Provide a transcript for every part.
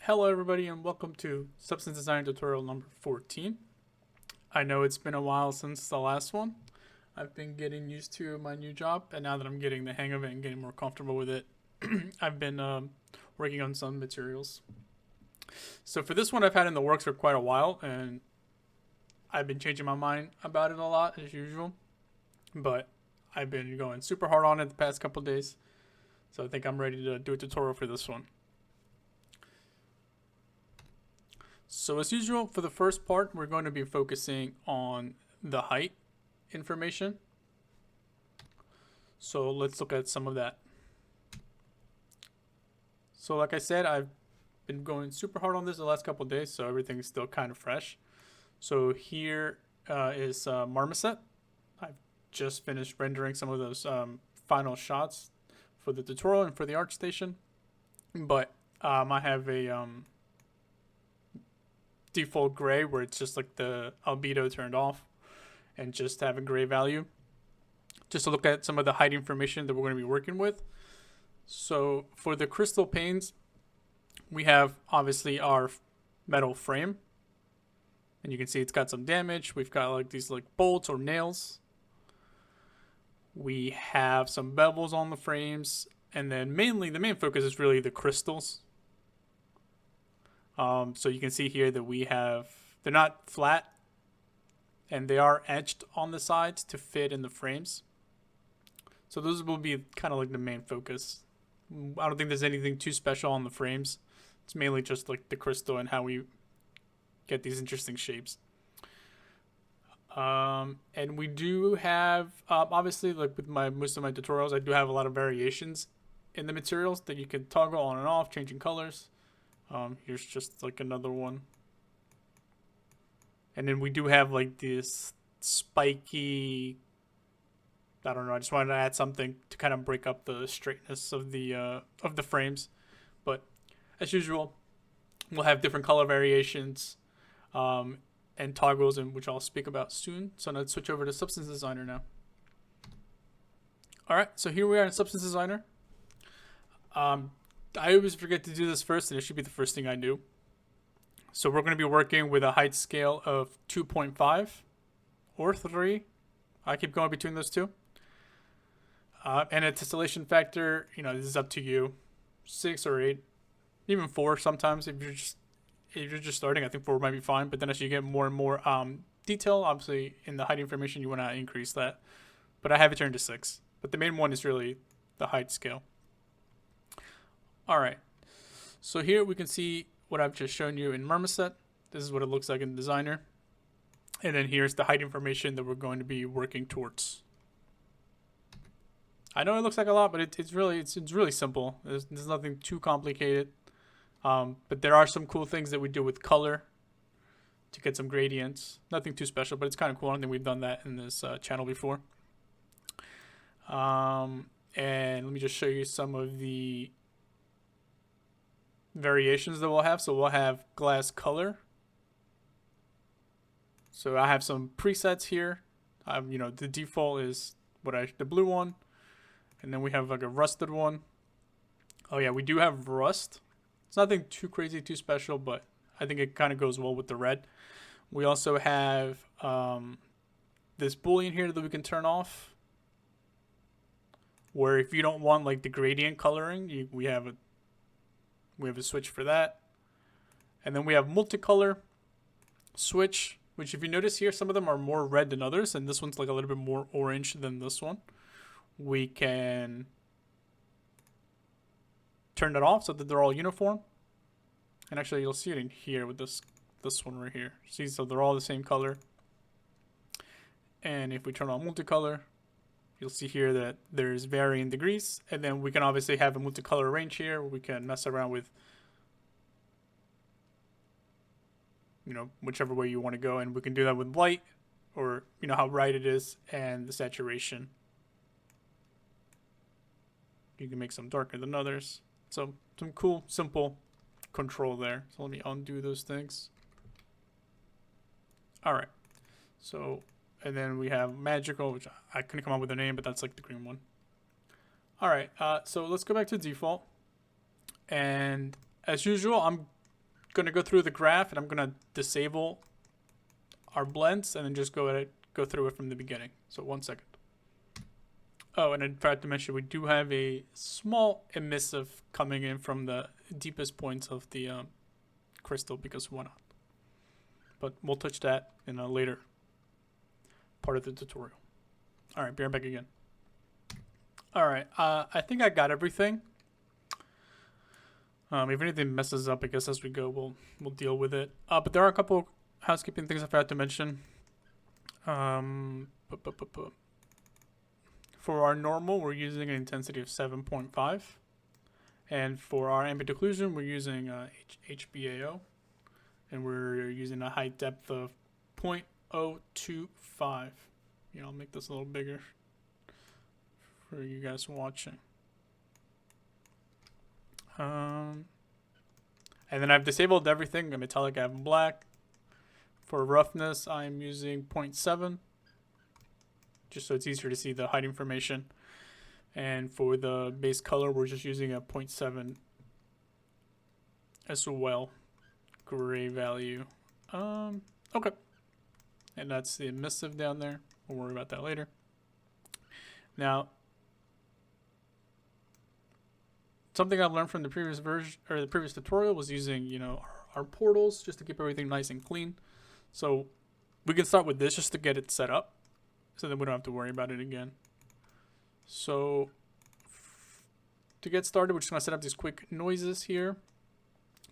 Hello everybody and welcome to Substance Design tutorial number 14. I know it's been a while since the last one. I've been getting used to my new job, and now that I'm getting the hang of it and getting more comfortable with it, I've been working on some materials. So for this one I've had in the works for quite a while, and I've been changing my mind about it a lot as usual, but I've been going super hard on it the past couple days, so I think I'm ready to do a tutorial for this one. So as usual, for the first part, we're going to be focusing on the height information. So let's look at some of that. So like I said, I've been going super hard on this the last couple of days, so everything's still kind of fresh. So here is Marmoset. I've just finished rendering some of those final shots for the tutorial and for the ArtStation. But I have a default gray where it's just like the albedo turned off and just have a gray value, just to look at some of the height information that we're going to be working with. So for the crystal panes, we have obviously our metal frame, and you can see it's got some damage. We've got like these like bolts or nails. We have some bevels on the frames, and then mainly the main focus is really the crystals. So you can see here that they're not flat, and they are etched on the sides to fit in the frames. So those will be kind of like the main focus. I don't think there's anything too special on the frames. It's mainly just like the crystal and how we get these interesting shapes. And we do have, obviously, like with most of my tutorials, I do have a lot of variations in the materials that you can toggle on and off, changing colors. Here's just like another one. And then we do have like this spiky, I don't know, I just wanted to add something to kind of break up the straightness of the frames. But as usual, we'll have different color variations and toggles, and which I'll speak about soon. So let's switch over to Substance Designer now. All right, so here we are in Substance Designer. I always forget to do this first, and it should be the first thing I do. So we're going to be working with a height scale of 2.5 or 3. I keep going between those two. And a tessellation factor, this is up to you. 6 or 8, even 4 sometimes if you're just starting. I think 4 might be fine, but then as you get more and more detail, obviously in the height information, you want to increase that. But I have it turned to 6. But the main one is really the height scale. All right, so here we can see what I've just shown you in Marmoset. This is what it looks like in Designer. And then here's the height information that we're going to be working towards. I know it looks like a lot, but it's really simple. There's nothing too complicated. But there are some cool things that we do with color to get some gradients. Nothing too special, but it's kind of cool. I don't think we've done that in this channel before. And let me just show you some of the variations that we'll have. So we'll have glass color. So I have some presets here. The default is the blue one, and then we have like a rusted one. Oh yeah, we do have rust. It's nothing too crazy, too special, but I think it kind of goes well with the red. We also have this boolean here that we can turn off, where if you don't want like the gradient coloring, we have a switch for that. And then we have multicolor switch, which if you notice here, some of them are more red than others, and this one's like a little bit more orange than this one. We can turn that off so that they're all uniform. And actually you'll see it in here with this one right here. See, so they're all the same color. And if we turn on multicolor, you'll see here that there's varying degrees, and then we can obviously have a multicolor range here where we can mess around with, whichever way you want to go, and we can do that with light, or how bright it is, and the saturation. You can make some darker than others. So some cool, simple control there. So let me undo those things. All right. So. And then we have magical, which I couldn't come up with a name, but that's like the green one. All right, so let's go back to default. And as usual, I'm going to go through the graph and I'm going to disable our blends and then just go through it from the beginning. So 1 second. Oh, and I forgot to mention we do have a small emissive coming in from the deepest points of the crystal, because why not? But we'll touch that in a later part of the tutorial. All right, be right back again. All right, I think I got everything. If anything messes up, I guess as we go, we'll deal with it. But there are a couple housekeeping things I forgot to mention. For our normal, we're using an intensity of 7.5. And for our ambient occlusion, we're using HBAO. And we're using a height depth of 0.025. I'll make this a little bigger for you guys watching. And then I've disabled everything. The metallic I have in black. For roughness, I'm using 0.7. Just so it's easier to see the height information. And for the base color, we're just using a 0.7 as well. Gray value. Okay. And that's the emissive down there. We'll worry about that later. Now, something I've learned from the previous version or the previous tutorial was using, our portals just to keep everything nice and clean. So we can start with this just to get it set up, so then we don't have to worry about it again. So to get started, we're just gonna set up these quick noises here.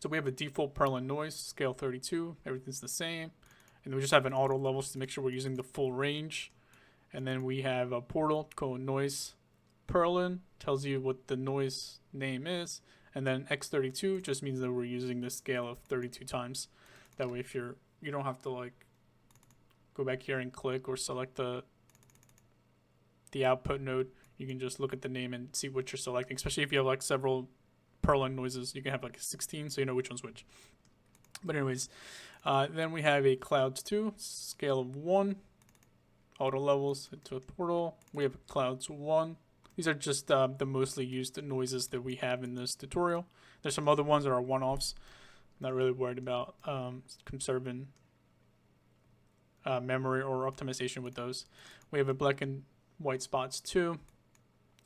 So we have a default Perlin noise, scale 32, everything's the same. And then we just have an auto levels to make sure we're using the full range. And then we have a portal called noise Perlin, tells you what the noise name is. And then X32 just means that we're using this scale of 32 times. That way if you don't have to like go back here and click or select the output node. You can just look at the name and see what you're selecting, especially if you have like several Perlin noises. You can have like 16 so you know which one's which. But anyways, then we have a clouds 2, scale of 1, auto levels into a portal. We have clouds 1. These are just the mostly used noises that we have in this tutorial. There's some other ones that are one-offs. Not really worried about conserving memory or optimization with those. We have a black and white spots 2,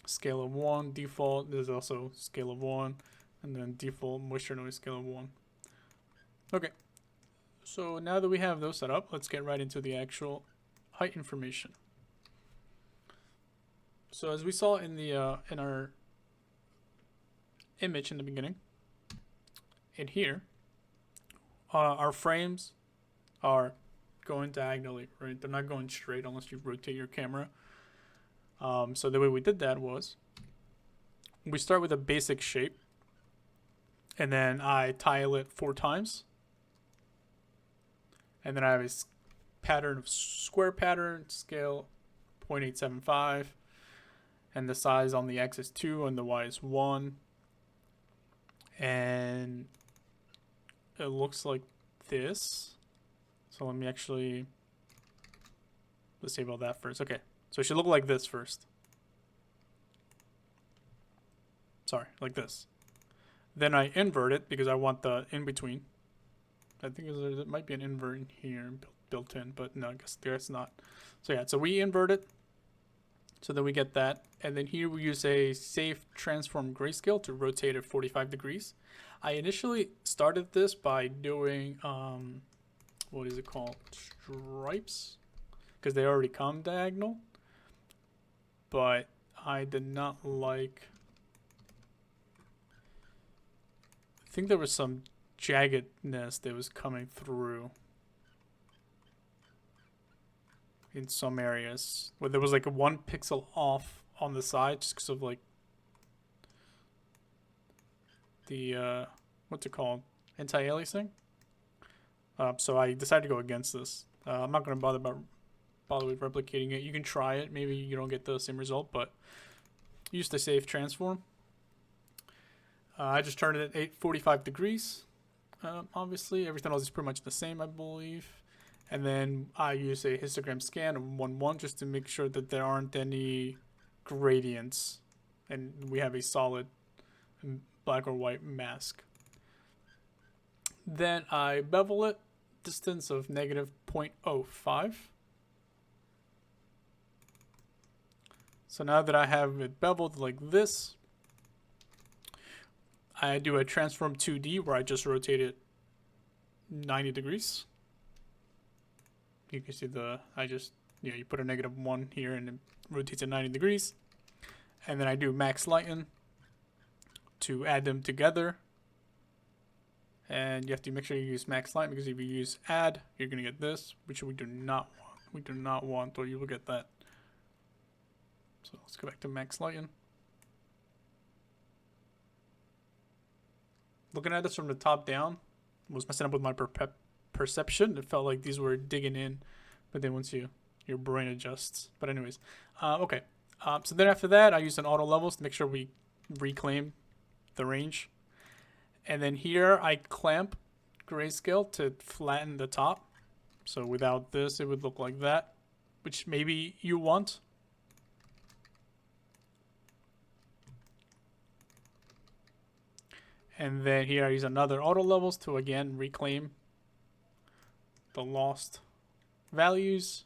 scale of 1, default. There's also scale of 1, and then default moisture noise scale of 1. Okay, so now that we have those set up, let's get right into the actual height information. So as we saw in the in our image in the beginning, in here, our frames are going diagonally, right? They're not going straight unless you rotate your camera. So the way we did that was we start with a basic shape, and then I tile it 4 times, and then I have a pattern of square pattern, scale 0.875, and the size on the X is 2 and the Y is 1, and it looks like this. So let me actually disable that first. Okay, so it should look like this first. Sorry, like this. Then I invert it because I want the in-between. I think there might be an invert in here built in, but no, I guess there's not. So yeah, so we invert it. So then we get that. And then here we use a safe transform grayscale to rotate it 45 degrees. I initially started this by doing, what is it called? Stripes? Because they already come diagonal. But I did not like, I think there was some jaggedness that was coming through in some areas where there was like a 1 pixel off on the side just because of like the what's it called, anti-aliasing. So I decided to go against this. I'm not going to bother with replicating it. You can try it, maybe you don't get the same result, but use the safe transform. I just turned it at 45 degrees. Obviously everything else is pretty much the same, I believe. And then I use a histogram scan of 1:1 just to make sure that there aren't any gradients and we have a solid black or white mask. Then I bevel it, distance of negative 0.05. So now that I have it beveled like this, I do a transform 2D where I just rotate it 90 degrees. You can see you put a -1 here and it rotates it 90 degrees. And then I do max lighten to add them together. And you have to make sure you use max lighten, because if you use add, you're going to get this, which we do not want. We do not want, or you will get that. So let's go back to max lighten. Looking at this from the top down was messing up with my perception. It felt like these were digging in, but then once your brain adjusts. But anyways, okay. So then after that, I use an auto levels to make sure we reclaim the range. And then here I clamp grayscale to flatten the top. So without this, it would look like that, which maybe you want. And then here I use another auto levels to again reclaim the lost values.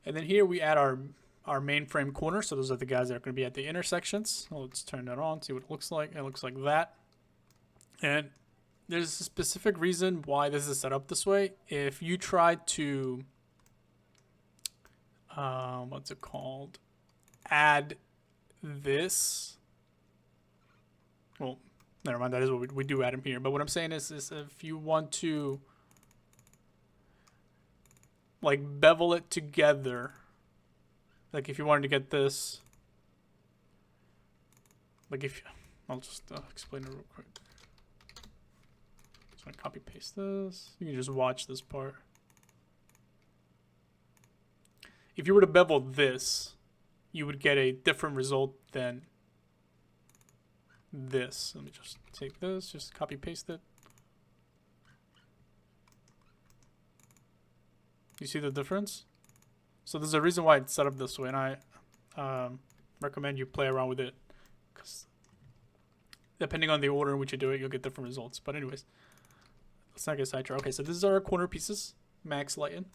And then here we add our mainframe corner. So those are the guys that are going to be at the intersections. Well, let's turn that on, see what it looks like. It looks like that. And there's a specific reason why this is set up this way. If you try to, what's it called? Add this. Well, never mind. That is what we do add them here. But what I'm saying is if you want to like bevel it together, like if you wanted to get this, like if I'll just explain it real quick. So I copy paste this. You can just watch this part. If you were to bevel this, you would get a different result than this. Let me just take this, just copy paste it. You see the difference? So there's a reason why it's set up this way, and I recommend you play around with it, because depending on the order in which you do it, you'll get different results. But anyways, let's not get sidetracked. Okay, so these are our corner pieces, max lighten,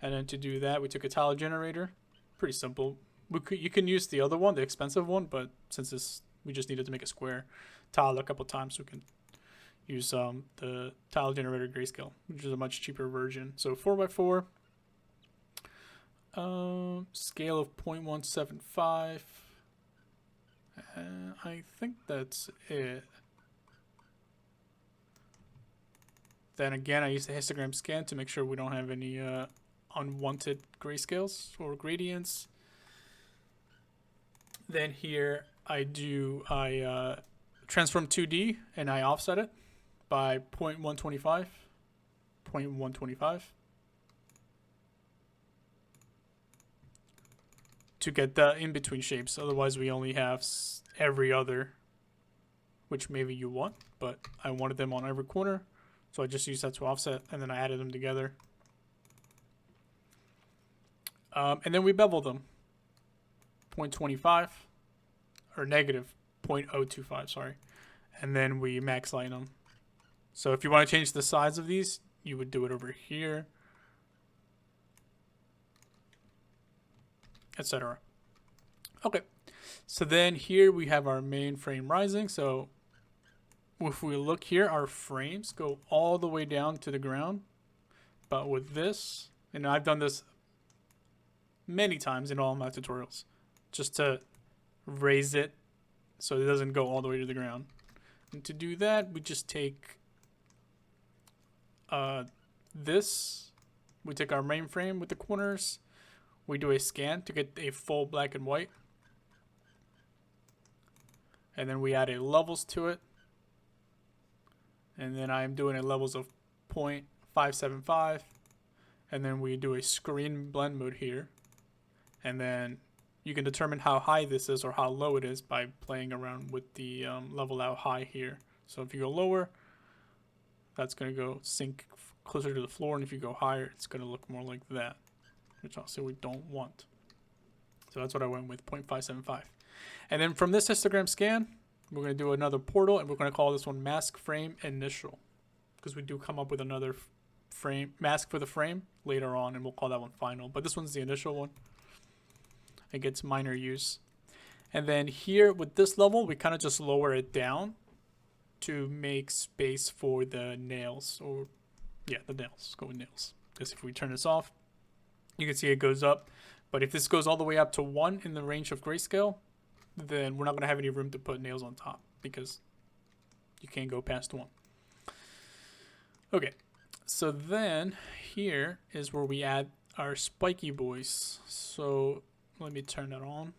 and then to do that, we took a tile generator. Pretty simple. You can use the other one, the expensive one, but since we just needed to make a square tile a couple times, so we can use the tile generator grayscale, which is a much cheaper version. So 4x4, scale of 0.175. I think that's it. Then again, I use the histogram scan to make sure we don't have any unwanted grayscales or gradients. Then here I transform 2D and I offset it by 0.125. To get the in-between shapes. Otherwise we only have every other, which maybe you want, but I wanted them on every corner, so I just used that to offset, and then I added them together. And then we bevel them 0.25 or negative 0.025, sorry, and then we max lighten them. So if you want to change the size of these, you would do it over here, etc. Okay, so then here we have our main frame rising. So if we look here, our frames go all the way down to the ground, but with this, and I've done this many times in all my tutorials, just to raise it so it doesn't go all the way to the ground. And to do that, we just take this, we take our main frame with the corners, we do a scan to get a full black and white, and then we add a levels to it, and then I'm doing a levels of 0.575, and then we do a screen blend mode here, and then you can determine how high this is or how low it is by playing around with the level out high here. So if you go lower, that's going to go sink closer to the floor, and if you go higher, it's going to look more like that, which also we don't want. So that's what I went with, 0.575. And then from this histogram scan, we're going to do another portal, and we're going to call this one mask frame initial. because we do come up with another frame mask for the frame later on, and we'll call that one final. But this one's the initial one. It gets minor use. And then here with this level, we kind of just lower it down to make space for the nails, or yeah, the nails. Go with nails. Because if we turn this off, you can see it goes up. But if this goes all the way up to 1 in the range of grayscale, then we're not going to have any room to put nails on top because you can't go past 1. Okay, so then here is where we add our spiky boys. So let me turn that on.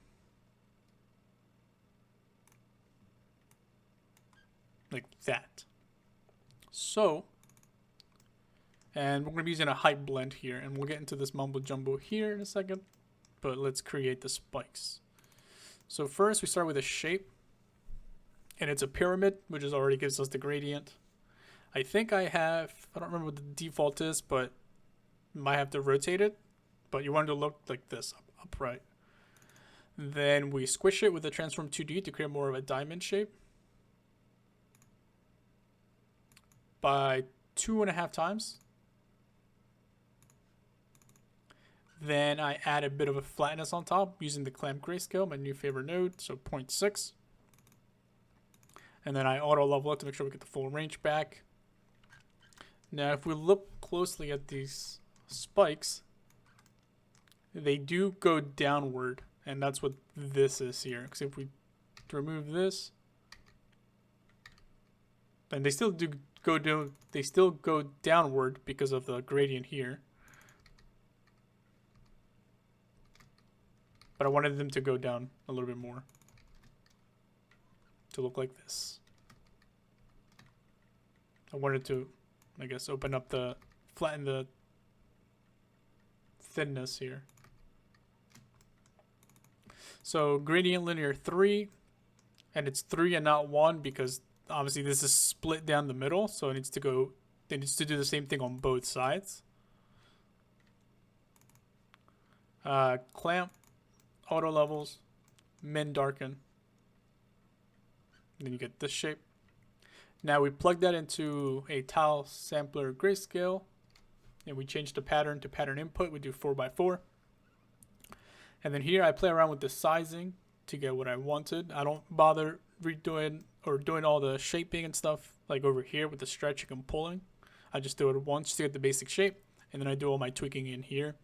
Like that. So, and we're going to be using a height blend here, and we'll get into this mumbo jumbo here in a second, but let's create the spikes. So first we start with a shape, and it's a pyramid, which is already gives us the gradient. I think I don't remember what the default is, but might have to rotate it, but you want it to look like this, upright. Then we squish it with the transform 2D to create more of a diamond shape by 2.5 times. Then I add a bit of a flatness on top using the clamp grayscale, my new favorite node, so 0.6. And then I auto level it to make sure we get the full range back. Now if we look closely at these spikes, they do go downward, and that's what this is here. Because if we remove this, then they still do go down. They still go downward because of the gradient here. But I wanted them to go down a little bit more to look like this. I wanted to, I guess, flatten the thinness here. So gradient linear 3, and it's 3 and not 1 because obviously this is split down the middle, so it needs to do the same thing on both sides. Clamp, auto levels, min darken. And then you get this shape. Now we plug that into a tile sampler grayscale, and we change the pattern to pattern input. We do 4x4. And then here I play around with the sizing to get what I wanted. I don't bother redoing or doing all the shaping and stuff like over here with the stretching and pulling. I just do it once to get the basic shape, and then I do all my tweaking in here.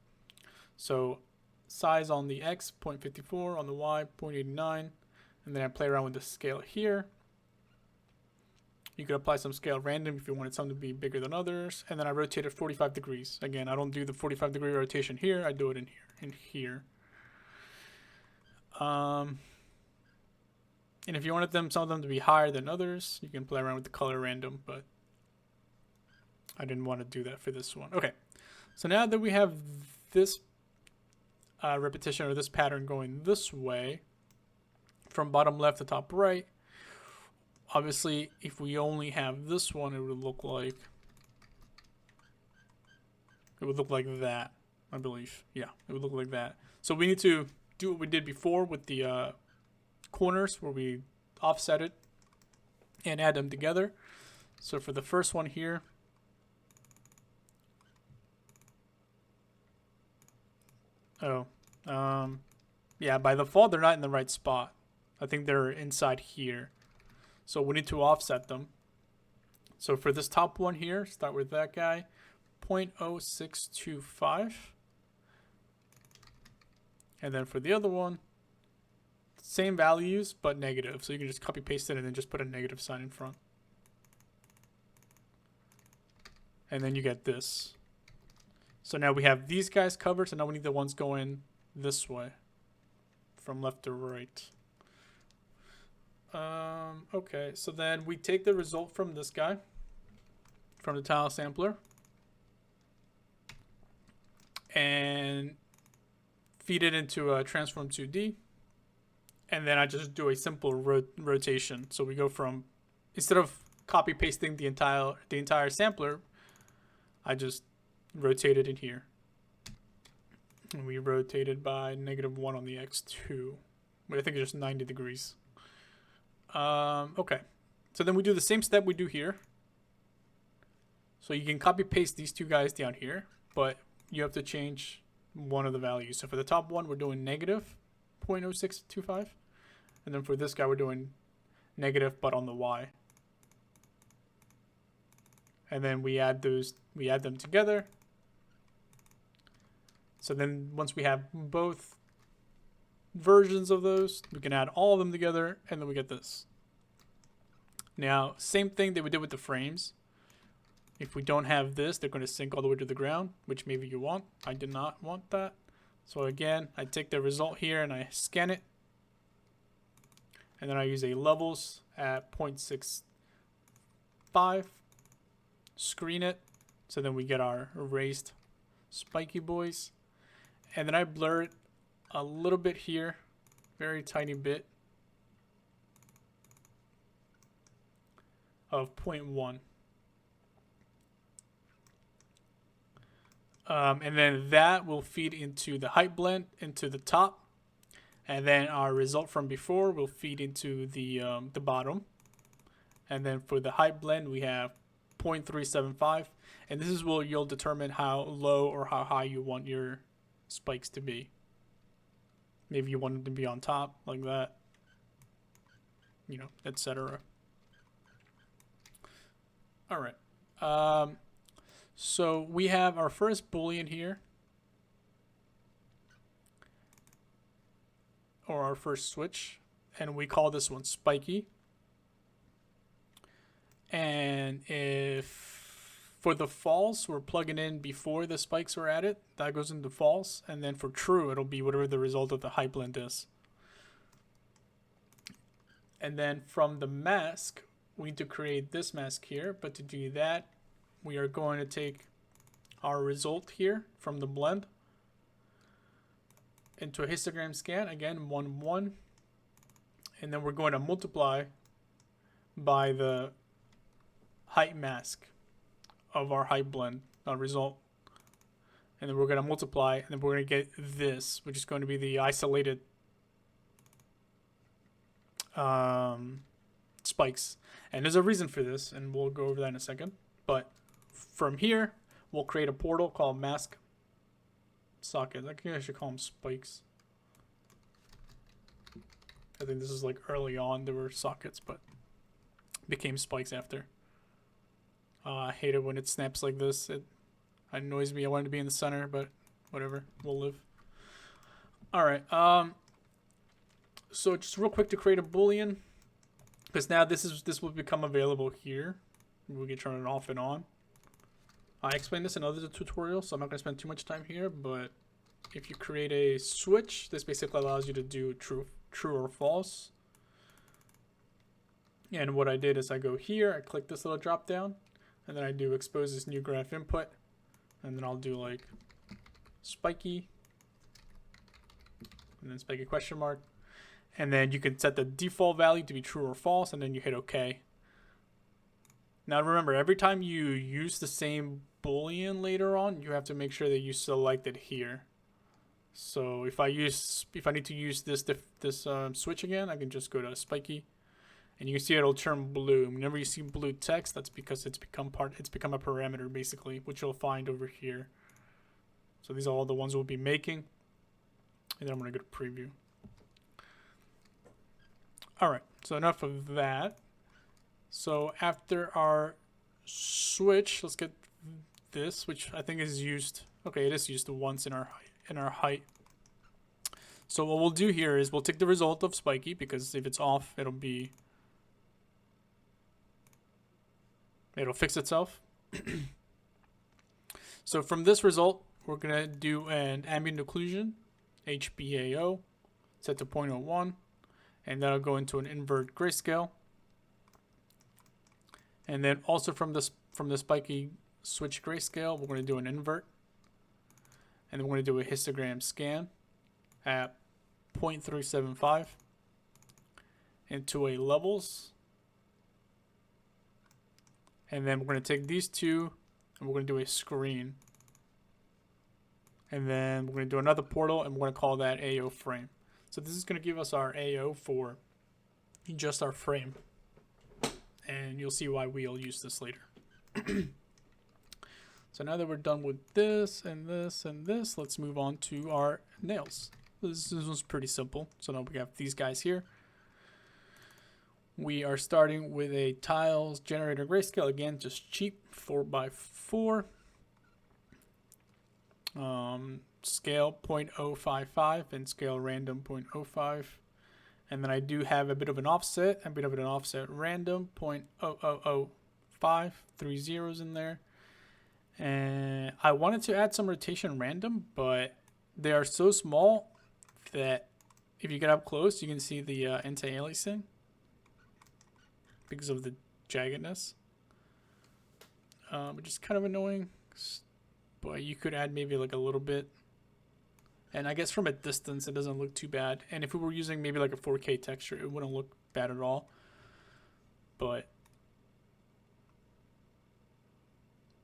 So size on the X, 0.54, on the Y, 0.89, and then I play around with the scale here. You could apply some scale random if you wanted some to be bigger than others, and then I rotate it 45 degrees. Again, I don't do the 45-degree rotation here, I do it in here and here. And if you wanted some of them to be higher than others, you can play around with the color random, but I didn't want to do that for this one. Okay, so now that we have this repetition or this pattern going this way, from bottom left to top right, obviously if we only have this one, it would look like that, I believe. Yeah, it would look like that. So we need to do what we did before with the corners, where we offset it and add them together. So for the first one here, yeah, by default they're not in the right spot. I think they're inside here, so we need to offset them. So for this top one here, start with that guy, 0.0625, and then for the other one, same values but negative, so you can just copy paste it and then just put a negative sign in front, and then you get this. So now we have these guys covered, so now we need the ones going this way from left to right. Okay, so then we take the result from this guy, from the tile sampler, and feed it into a transform 2D, and then I just do a simple rotation. So we go from, instead of copy pasting the entire sampler, I just rotate it in here, and we rotate it by -1 on the X2, but I think it's just 90 degrees. Okay, so then we do the same step we do here, So you can copy paste these two guys down here, but you have to change one of the values. So for the top one, we're doing negative 0.0625. And then for this guy, we're doing negative, but on the Y. And then we add them together. So then once we have both versions of those, we can add all of them together, and then we get this. Now, same thing that we did with the frames. If we don't have this, they're going to sink all the way to the ground, which maybe you want. I did not want that. So again, I take the result here and I scan it. And then I use a levels at 0.65. Screen it. So then we get our erased spiky boys. And then I blur it a little bit here. Very tiny bit. Of 0.1. And then that will feed into the height blend into the top, and then our result from before will feed into the bottom. And then for the height blend, we have 0.375, and this is where you'll determine how low or how high you want your spikes to be. Maybe you want them to be on top like that, you know, etc. All right. So we have our first boolean here, or our first switch, and we call this one spiky. And if for the false, we're plugging in before the spikes are added, that goes into false. And then for true, it'll be whatever the result of the height blend is. And then from the mask, we need to create this mask here. But to do that, we are going to take our result here from the blend into a histogram scan, again 1 1, and then we're going to multiply by the height mask of our height blend result, and then we're going to multiply, and then we're going to get this, which is going to be the isolated spikes. And there's a reason for this, and we'll go over that in a second. But from here, we'll create a portal called mask sockets. I think I should call them spikes. I think this is like early on there were sockets, but became spikes after. I hate it when it snaps like this. It annoys me. I want it to be in the center, but whatever. We'll live. All right. So just real quick to create a boolean, because now this will become available here. We can turn it off and on. I explained this in other tutorials, so I'm not going to spend too much time here, but if you create a switch, this basically allows you to do true or false. And what I did is I go here, I click this little drop down, and then I do expose this new graph input, and then I'll do like spiky, and then spiky question mark, and then you can set the default value to be true or false, and then you hit OK. Now remember, every time you use the same boolean later on, you have to make sure that you select it here. So if I need to use this switch again, I can just go to spiky, and you can see it'll turn blue. Whenever you see blue text, that's because it's become a parameter basically, which you'll find over here. So these are all the ones we'll be making, and then I'm gonna go to preview. All right, so enough of that. So after our switch, let's get this, which I think is used. Okay, it is used once in our height. So what we'll do here is we'll take the result of spiky, because if it's off, it'll fix itself. So from this result, we're gonna do an ambient occlusion, HBAO, set to 0.01, and that'll go into an invert grayscale. And then also from the spiky switch grayscale, we're going to do an invert. And then we're going to do a histogram scan at 0.375 into a levels. And then we're going to take these two and we're going to do a screen. And then we're going to do another portal, and we're going to call that AO frame. So this is going to give us our AO for just our frame. And you'll see why we'll use this later. So now that we're done with this and this and this, let's move on to our nails. This one's pretty simple. So now we have these guys here. We are starting with a tiles generator grayscale. Again, just cheap, 4x4. Scale 0.055 and scale random 0.05. And then I do have a bit of an offset, random 0.0005, 3 zeros in there. And I wanted to add some rotation random, but they are so small that if you get up close, you can see the anti-aliasing because of the jaggedness, which is kind of annoying. But you could add maybe like a little bit. And I guess from a distance, it doesn't look too bad. And if we were using maybe like a 4K texture, it wouldn't look bad at all. But,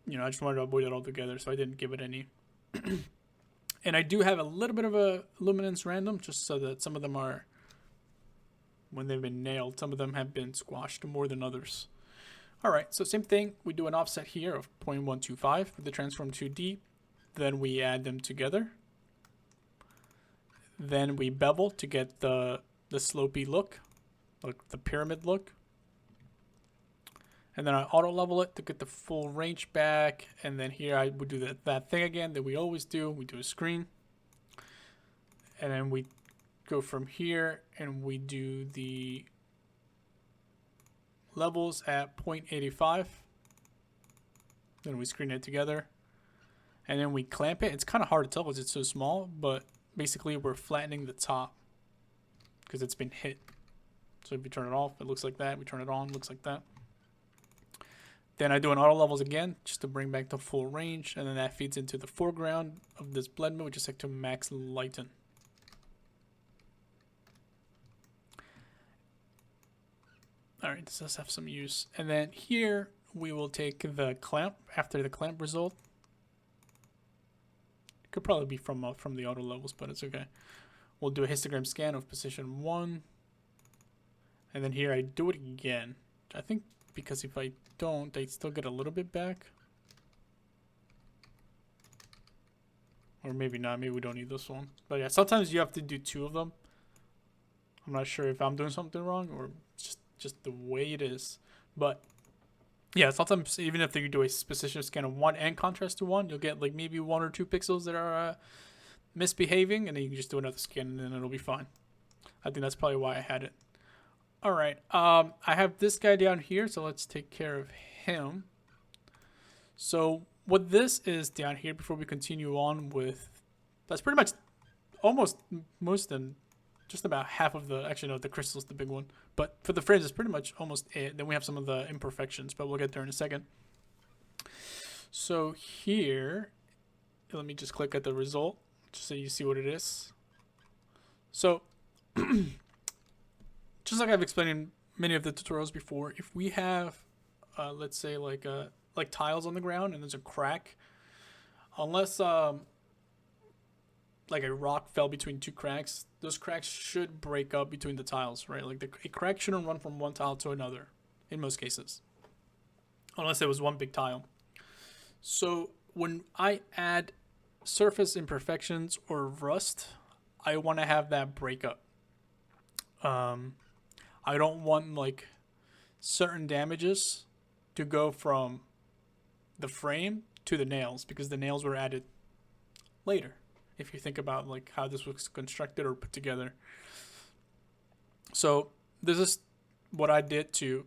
you know, I just wanted to avoid it altogether, so I didn't give it any. And I do have a little bit of a luminance random, just so that some of them are, when they've been nailed, some of them have been squashed more than others. All right, so same thing. We do an offset here of 0.125 with the transform 2D. Then we add them together. Then we bevel to get the slopey look, like the pyramid look. And then I auto level it to get the full range back. And then here I would do that thing again that we always do. We do a screen. And then we go from here and we do the levels at 0.85. Then we screen it together. And then we clamp it. It's kind of hard to tell because it's so small, but basically we're flattening the top because it's been hit. So if you turn it off, it looks like that. We turn it on, it looks like that. Then I do an auto levels again just to bring back the full range, and then that feeds into the foreground of this blend mode, which is set to max lighten. Alright, this does have some use. And then here we will take the clamp after the clamp result. Could probably be from the auto levels, but it's okay. We'll do a histogram scan of position 1. And then here I do it again. I think because if I don't, I still get a little bit back. Or maybe not. Maybe we don't need this one. But yeah, sometimes you have to do 2 of them. I'm not sure if I'm doing something wrong or just the way it is. But yeah, sometimes even if you do a position scan of 1 and contrast to 1, you'll get like maybe 1 or 2 pixels that are misbehaving, and then you can just do another scan and then it'll be fine. I think that's probably why I had it. All right, I have this guy down here, so let's take care of him. So what this is down here before we continue on with, that's pretty much almost most and just about half of the, actually no, the crystal's the big one. But for the frames, it's pretty much almost it. Then we have some of the imperfections, but we'll get there in a second. So here, let me just click at the result, just so you see what it is. So, just like I've explained in many of the tutorials before, if we have, let's say like tiles on the ground and there's a crack, unless like a rock fell between 2 cracks, those cracks should break up between the tiles, right? Like a crack shouldn't run from one tile to another in most cases, unless it was one big tile. So when I add surface imperfections or rust, I want to have that break up. I don't want like certain damages to go from the frame to the nails, because the nails were added later. If you think about like how this was constructed or put together. So this is what I did to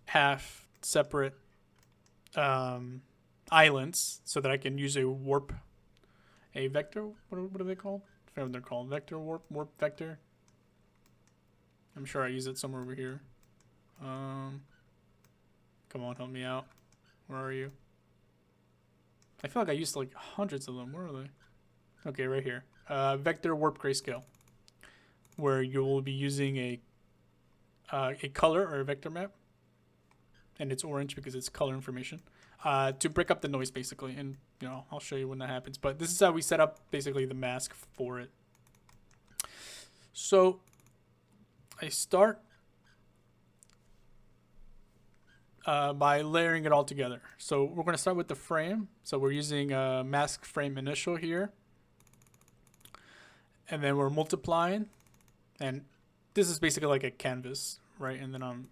have separate islands so that I can use a vector. What are they called? I forget what they're called. Vector warp vector. I'm sure I use it somewhere over here. Come on, help me out. Where are you? I feel like I used like hundreds of them. Where are they? Okay, right here. Vector warp grayscale, where you will be using a color or a vector map, and it's orange because it's color information, to break up the noise basically. And you know, I'll show you when that happens. But this is how we set up basically the mask for it. So I start by layering it all together. So we're going to start with the frame. So we're using a mask frame initial here. And then we're multiplying. And this is basically like a canvas, right? And then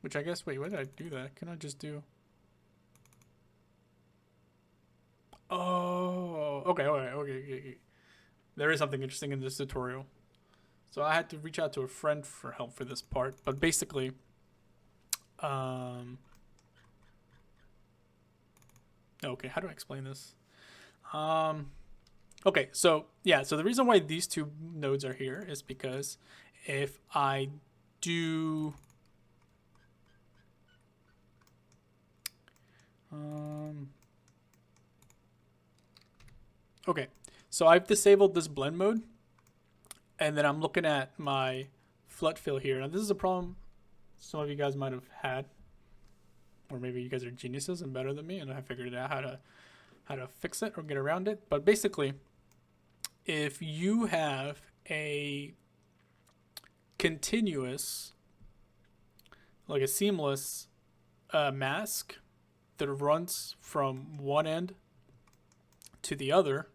which I guess, wait, why did I do that? Can I just do... Oh, okay. There is something interesting in this tutorial. So I had to reach out to a friend for help for this part. But basically, okay, how do I explain this? Okay, so yeah, so the reason why these two nodes are here is because if I do... okay, so I've disabled this blend mode, and then I'm looking at my flood fill here. Now this is a problem some of you guys might have had, or maybe you guys are geniuses and better than me, and I figured out how to fix it or get around it. But basically, if you have a continuous, like a seamless mask that runs from one end to the other,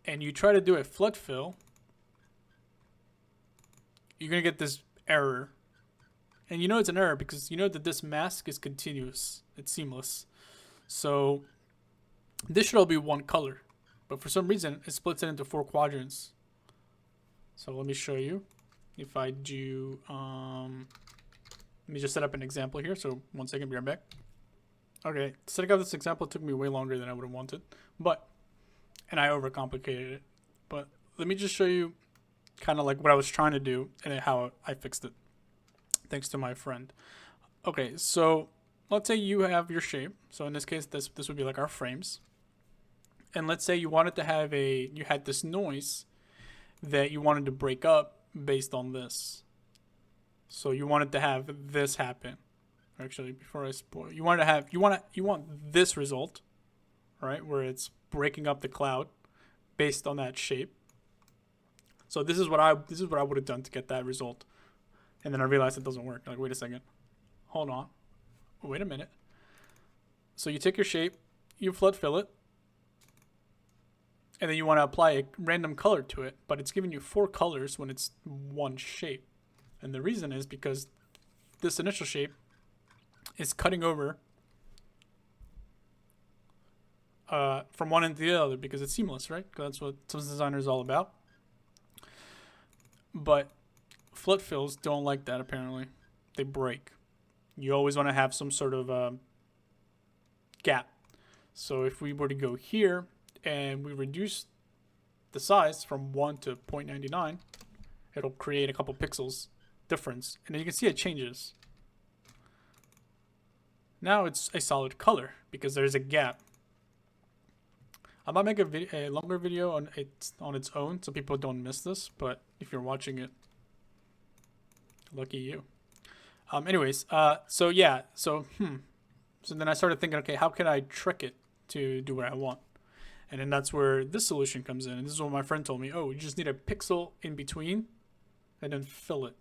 and you try to do a flood fill, you're going to get this error. And you know it's an error because you know that this mask is continuous. It's seamless. So this should all be one color. But for some reason, it splits it into 4 quadrants. So let me show you. If I do... let me just set up an example here. So 1 second, be right back. Okay, setting up this example took me way longer than I would have wanted. And I overcomplicated it. But let me just show you kind of like what I was trying to do and how I fixed it. Thanks to my friend. Okay, so let's say you have your shape. So in this case, this would be like our frames. And let's say you wanted to have you had this noise that you wanted to break up based on this. So you wanted to have this happen. Actually, before I spoil, you want this result, right? Where it's breaking up the cloud based on that shape. So this is what I would have done to get that result. And then I realized it doesn't work. Like, wait a second. Hold on. Wait a minute. So you take your shape, you flood fill it, and then you want to apply a random color to it, but it's giving you 4 colors when it's one shape. And the reason is because this initial shape is cutting over from one end to the other because it's seamless, right? That's what Substance Designer is all about. But flood fills don't like that, apparently. They break. You always want to have some sort of gap. So if we were to go here and we reduce the size from 1 to 0.99, it'll create a couple pixels difference. And then you can see it changes. Now it's a solid color because there's a gap. I might make a longer video on its own so people don't miss this, but if you're watching it, lucky you. Anyways, so yeah, so then I started thinking, okay, how can I trick it to do what I want? And then that's where this solution comes in. And this is what my friend told me. Oh, you just need a pixel in between and then fill it.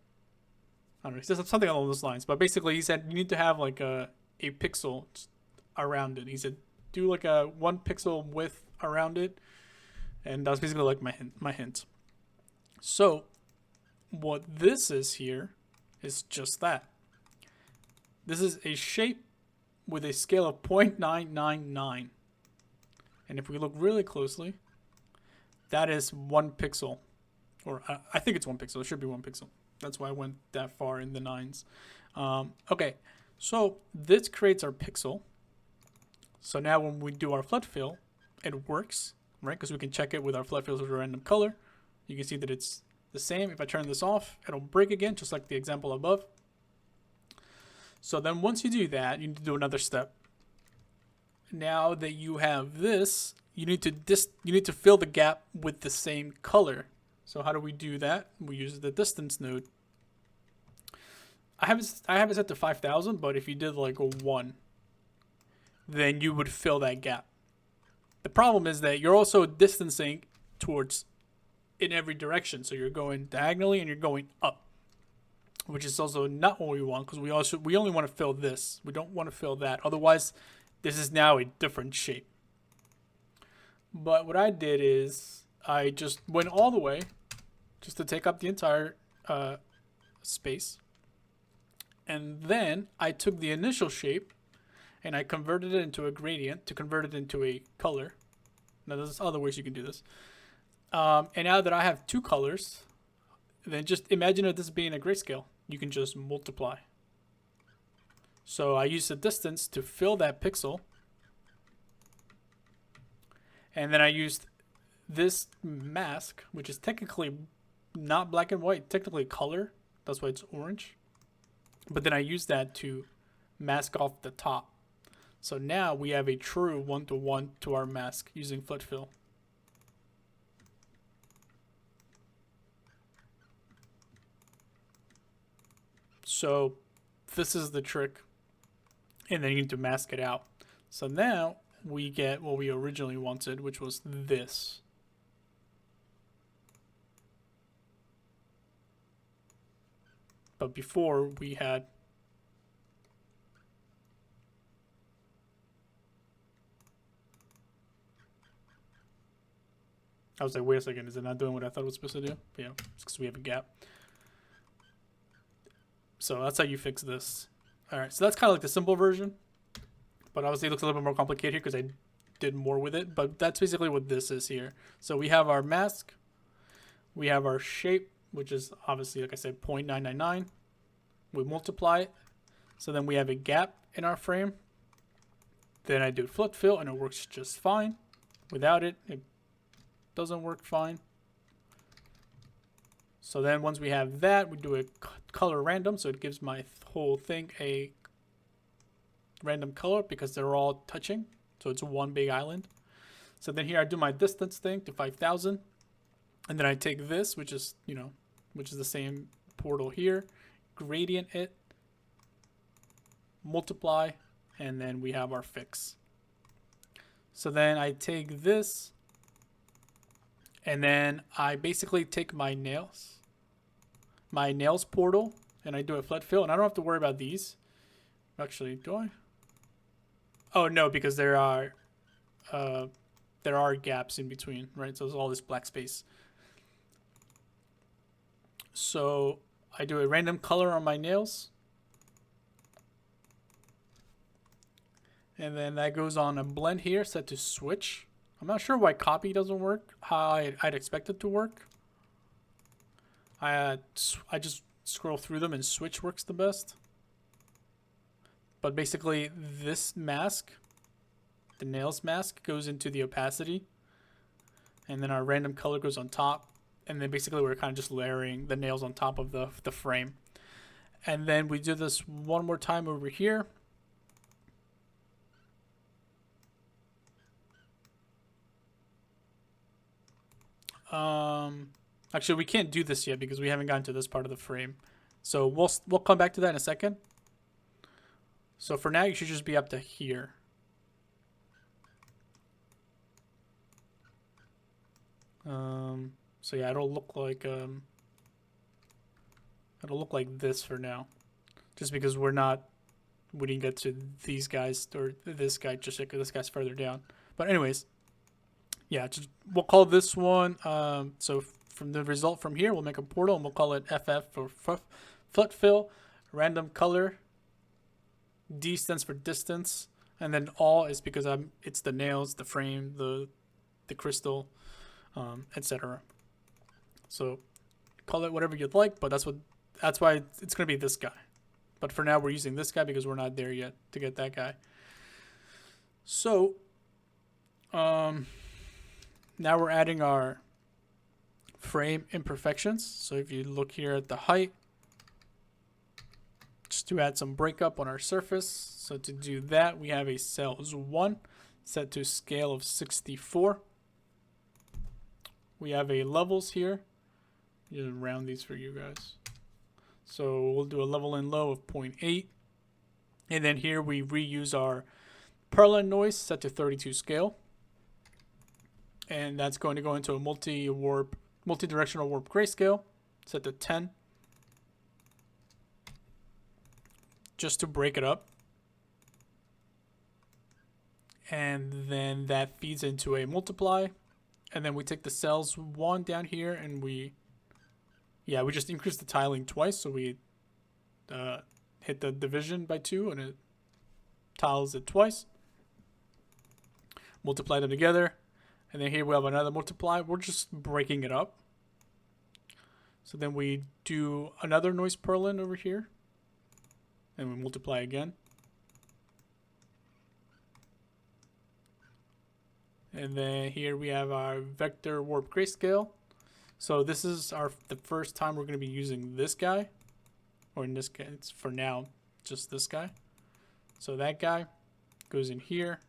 I don't know, he said something along those lines. But basically, he said you need to have like a pixel around it. He said do like a 1 pixel width around it. And that was basically like my hint. So what this is here is just that. This is a shape with a scale of 0.999. And if we look really closely, that is 1 pixel. Or I think it's 1 pixel. It should be 1 pixel. That's why I went that far in the 9s. Okay, so this creates our pixel. So now when we do our flood fill, it works, right? Because we can check it with our flood fills with a random color. You can see that it's the same. If I turn this off, it'll break again, just like the example above. So then once you do that, you need to do another step. Now that you have this, you need to fill the gap with the same color. So how do we do that? We use the distance node. I have it set to 5,000, but if you did like a 1, then you would fill that gap. The problem is that you're also distancing towards in every direction. So you're going diagonally and you're going up. which is also not what we want because we only want to fill this. We don't want to fill that. Otherwise, this is now a different shape. But what I did is I just went all the way just to take up the entire space. And then I took the initial shape and I converted it into a gradient to convert it into a color. Now there's other ways you can do this. And now that I have two colors, then just imagine this being a grayscale. You can just multiply. So I use the distance to fill that pixel. And then I used this mask, which is technically not black and white, technically color. That's why it's orange. But then I used that to mask off the top. So now we have a true one-to-one to our mask using Flit Fill. So this is the trick. And then you need to mask it out. So now we get what we originally wanted, which was this. But before we had I was like, wait a second, is it not doing what I thought it was supposed to do? Yeah, it's because we have a gap. So that's how you fix this. Alright, so that's kind of like the simple version. But obviously it looks a little bit more complicated here because I did more with it. But that's basically what this is here. So we have our mask. We have our shape, which is obviously, like I said, 0.999. We multiply it. So then we have a gap in our frame. Then I do Flit Fill and it works just fine. Without it, it doesn't work fine. So then once we have that, we do a color random. So it gives my whole thing a random color because they're all touching. So it's one big island. So then here I do my distance thing to 5,000. And then I take this, which is, you know, which is the same portal here, gradient it, multiply, and then we have our fix. So then I take this, and then I basically take my nails portal, and I do a Flit Fill, and I don't have to worry about these. Actually, do I? Oh no, because there are gaps in between, right? So there's all this black space. So I do a random color on my nails. And then that goes on a blend here, set to switch. I'm not sure why copy doesn't work, how I'd expect it to work. I just scroll through them and switch works the best. But basically this mask, the nails mask, goes into the opacity. And then our random color goes on top. And then basically we're kind of just layering the nails on top of the frame. And then we do this one more time over here. Actually, we can't do this yet because we haven't gotten to this part of the frame. So we'll come back to that in a second. So for now, you should just be up to here. So yeah, it'll look like this for now, just because we didn't get to these guys or this guy just because this guy's further down. But anyways, yeah, we'll call this one. So from the result from here, we'll make a portal and we'll call it FF for Flit Fill, random color. D stands for distance, and then all is because it's the nails, the frame, the crystal, etc. So call it whatever you'd like, but that's why it's gonna be this guy. But for now, we're using this guy because we're not there yet to get that guy. So now we're adding our frame imperfections. So if you look here at the height, just to add some breakup on our surface. So to do that, we have a cells 1 set to scale of 64. We have a levels here. Just round these for you guys. So we'll do a level and low of 0.8. And then here we reuse our Perlin noise set to 32 scale. And that's going to go into a multi-directional warp grayscale set to 10. just to break it up. And then that feeds into a multiply. And then we take the cells 1 down here and we just increase the tiling twice. So we hit the division by 2 and it tiles it twice. Multiply them together. And then here we have another multiply. We're just breaking it up. So then we do another noise purlin over here. And we multiply again. And then here we have our vector warp grayscale. So this is the first time we're going to be using this guy. Or in this case, it's for now, just this guy. So that guy goes in here.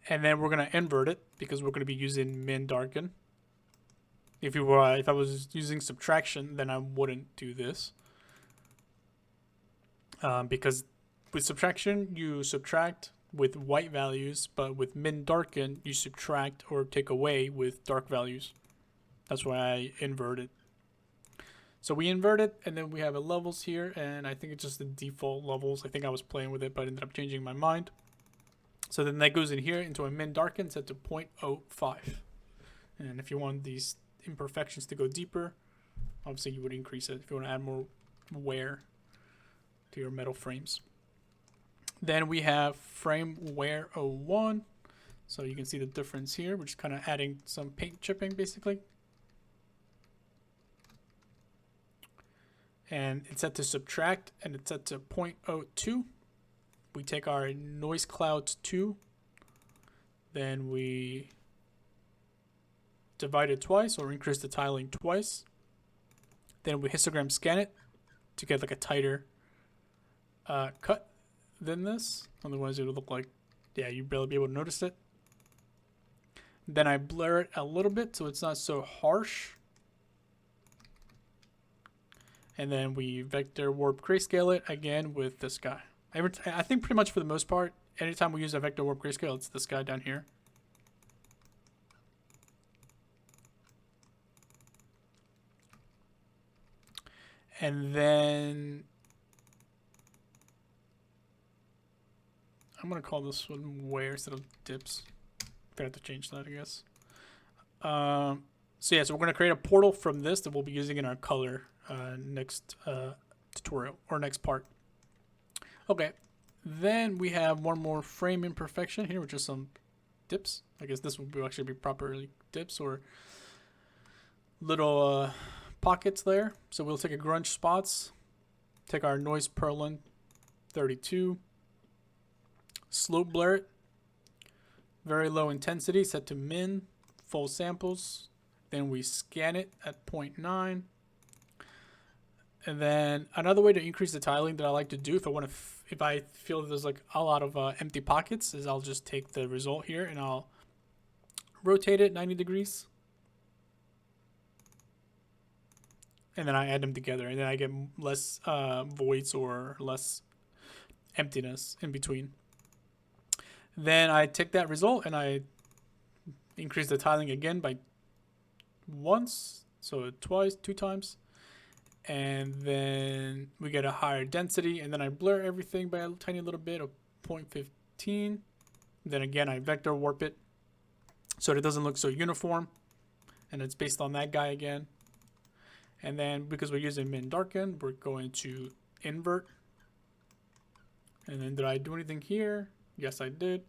And then we're going to invert it because we're going to be using min darken. If I was using subtraction, then I wouldn't do this. Because with subtraction, you subtract with white values, but with min darken, you subtract or take away with dark values. That's why I invert it. So we invert it, and then we have a levels here, and I think it's just the default levels. I think I was playing with it, but I ended up changing my mind. So then that goes in here into a min darken set to 0.05. And if you want these imperfections to go deeper, obviously you would increase it if you want to add more wear to your metal frames. Then we have frame wear 01. So you can see the difference here. We're just kind of adding some paint chipping basically. And it's set to subtract and it's set to 0.02. We take our noise clouds 2. Then we divide it twice or increase the tiling twice. Then we histogram scan it to get like a tighter cut than this. Otherwise it would look like, yeah, you'd barely be able to notice it. Then I blur it a little bit so it's not so harsh. And then we vector warp grayscale it again with this guy. I think pretty much for the most part, anytime we use a vector warp grayscale, it's this guy down here. And then I'm going to call this one wear instead of dips. Forgot to change that, I guess. So we're going to create a portal from this that we'll be using in our color next tutorial or next part. Okay, then we have one more frame imperfection here, which is some dips. I guess this will actually be properly dips or little pockets there. So we'll take a grunge spots, take our noise purlin 32, slope blur it, very low intensity set to min, full samples. Then we scan it at 0.9. And then another way to increase the tiling that I like to do if I feel there's like a lot of empty pockets is I'll just take the result here and I'll rotate it 90 degrees. And then I add them together and then I get less voids or less emptiness in between. Then I take that result and I increase the tiling again by once, so twice, 2 times. And then we get a higher density, and then I blur everything by a tiny little bit of 0.15. Then again, I vector warp it so it doesn't look so uniform, and it's based on that guy again. And then because we're using min darken, we're going to invert. And then did I do anything here? Yes, I did.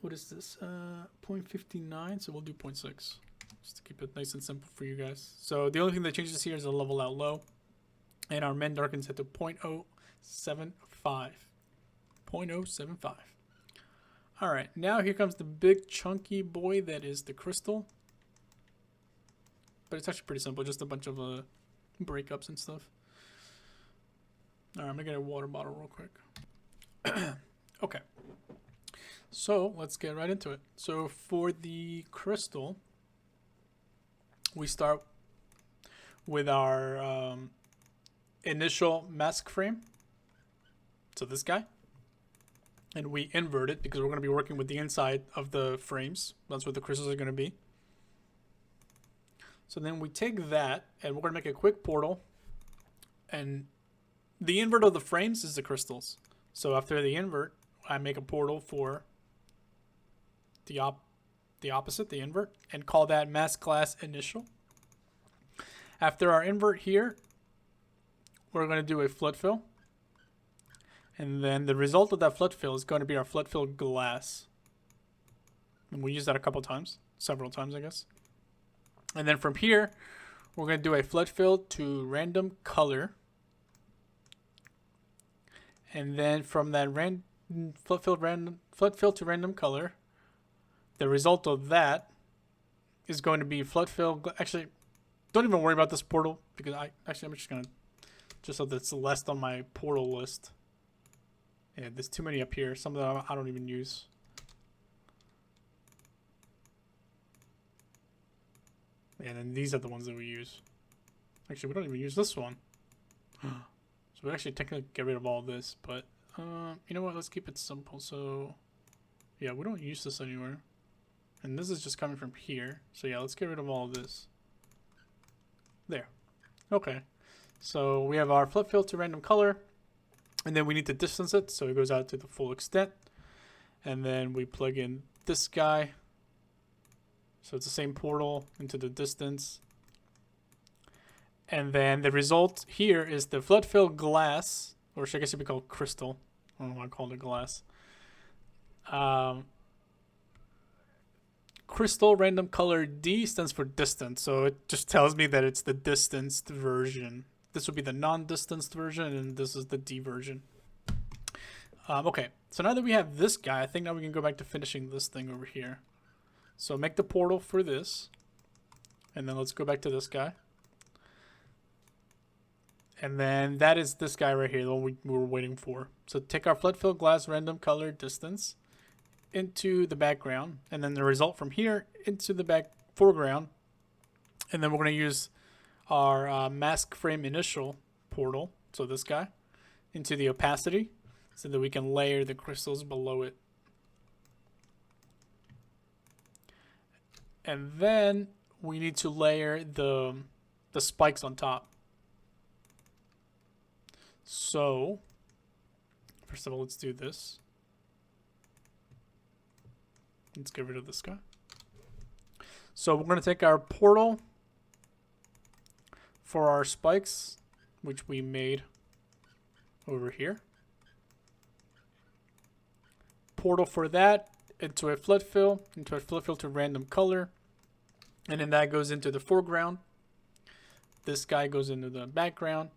What is this? 0.59, so we'll do 0.6. Just to keep it nice and simple for you guys. So the only thing that changes here is the level out low. And our min darken set to 0.075. 0.075. Alright, now here comes the big chunky boy that is the crystal. But it's actually pretty simple, just a bunch of breakups and stuff. Alright, I'm gonna get a water bottle real quick. Okay. So let's get right into it. So for the crystal, we start with our initial mask frame. So this guy. And we invert it because we're going to be working with the inside of the frames. That's what the crystals are going to be. So then we take that and we're going to make a quick portal And the invert of the frames is the crystals. So after the invert, I make a portal for the opposite, the invert, and call that mask class initial. After our invert here, we're going to do a flood fill. And then the result of that flood fill is going to be our flood fill glass. And we use that a couple times, several times, I guess. And then from here, we're going to do a flood fill to random color. And then from that flood fill to random color, the result of that is going to be flood fill. Actually, don't even worry about this portal because I'm just going to, just so that's less on my portal list. Yeah, there's too many up here. Some of them I don't even use. And then these are the ones that we use. Actually, we don't even use this one. So we actually technically get rid of all this. But, you know what? Let's keep it simple. So, yeah, we don't use this anywhere. And this is just coming from here. So, yeah, let's get rid of all of this. There. Okay. So, we have our flip fill to random color. And then we need to distance it, so it goes out to the full extent. And then we plug in this guy. So it's the same portal into the distance. And then the result here is the flood fill glass, or I guess it would be called crystal. I don't know why I called it glass. Crystal random color D stands for distance, so it just tells me that it's the distanced version. This would be the non-distanced version, and this is the D version. Okay, so now that we have this guy, I think now we can go back to finishing this thing over here. So make the portal for this, and then let's go back to this guy. And then that is this guy right here, the one we were waiting for. So take our flood fill glass random color distance into the background, and then the result from here into the foreground. And then we're going to use our mask frame initial portal, so this guy, into the opacity so that we can layer the crystals below it. And then we need to layer the spikes on top. So first of all, let's do this. Let's get rid of this guy. So we're going to take our portal for our spikes, which we made over here. Portal for that into a flood fill to random color. And then that goes into the foreground. This guy goes into the background.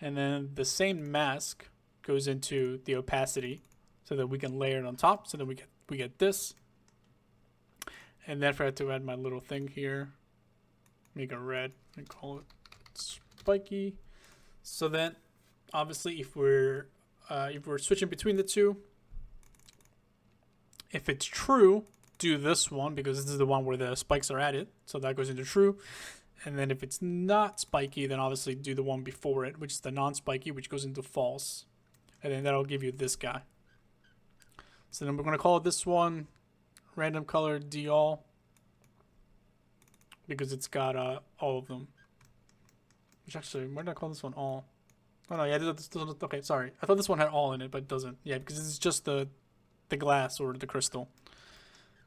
And then the same mask goes into the opacity so that we can layer it on top. So that we get this. And then I forgot to add my little thing here. Make it red and call it spiky. So then obviously if we're switching between the two, if it's true, do this one because this is the one where the spikes are added. So that goes into true. And then if it's not spiky, then obviously do the one before it, which is the non-spiky, which goes into false. And then that'll give you this guy. So then we're going to call this one random color D all because it's got all of them. Which actually, why did I call this one all? Oh no, yeah, this doesn't, okay, sorry. I thought this one had all in it, but it doesn't. Yeah, because it's just the glass or the crystal.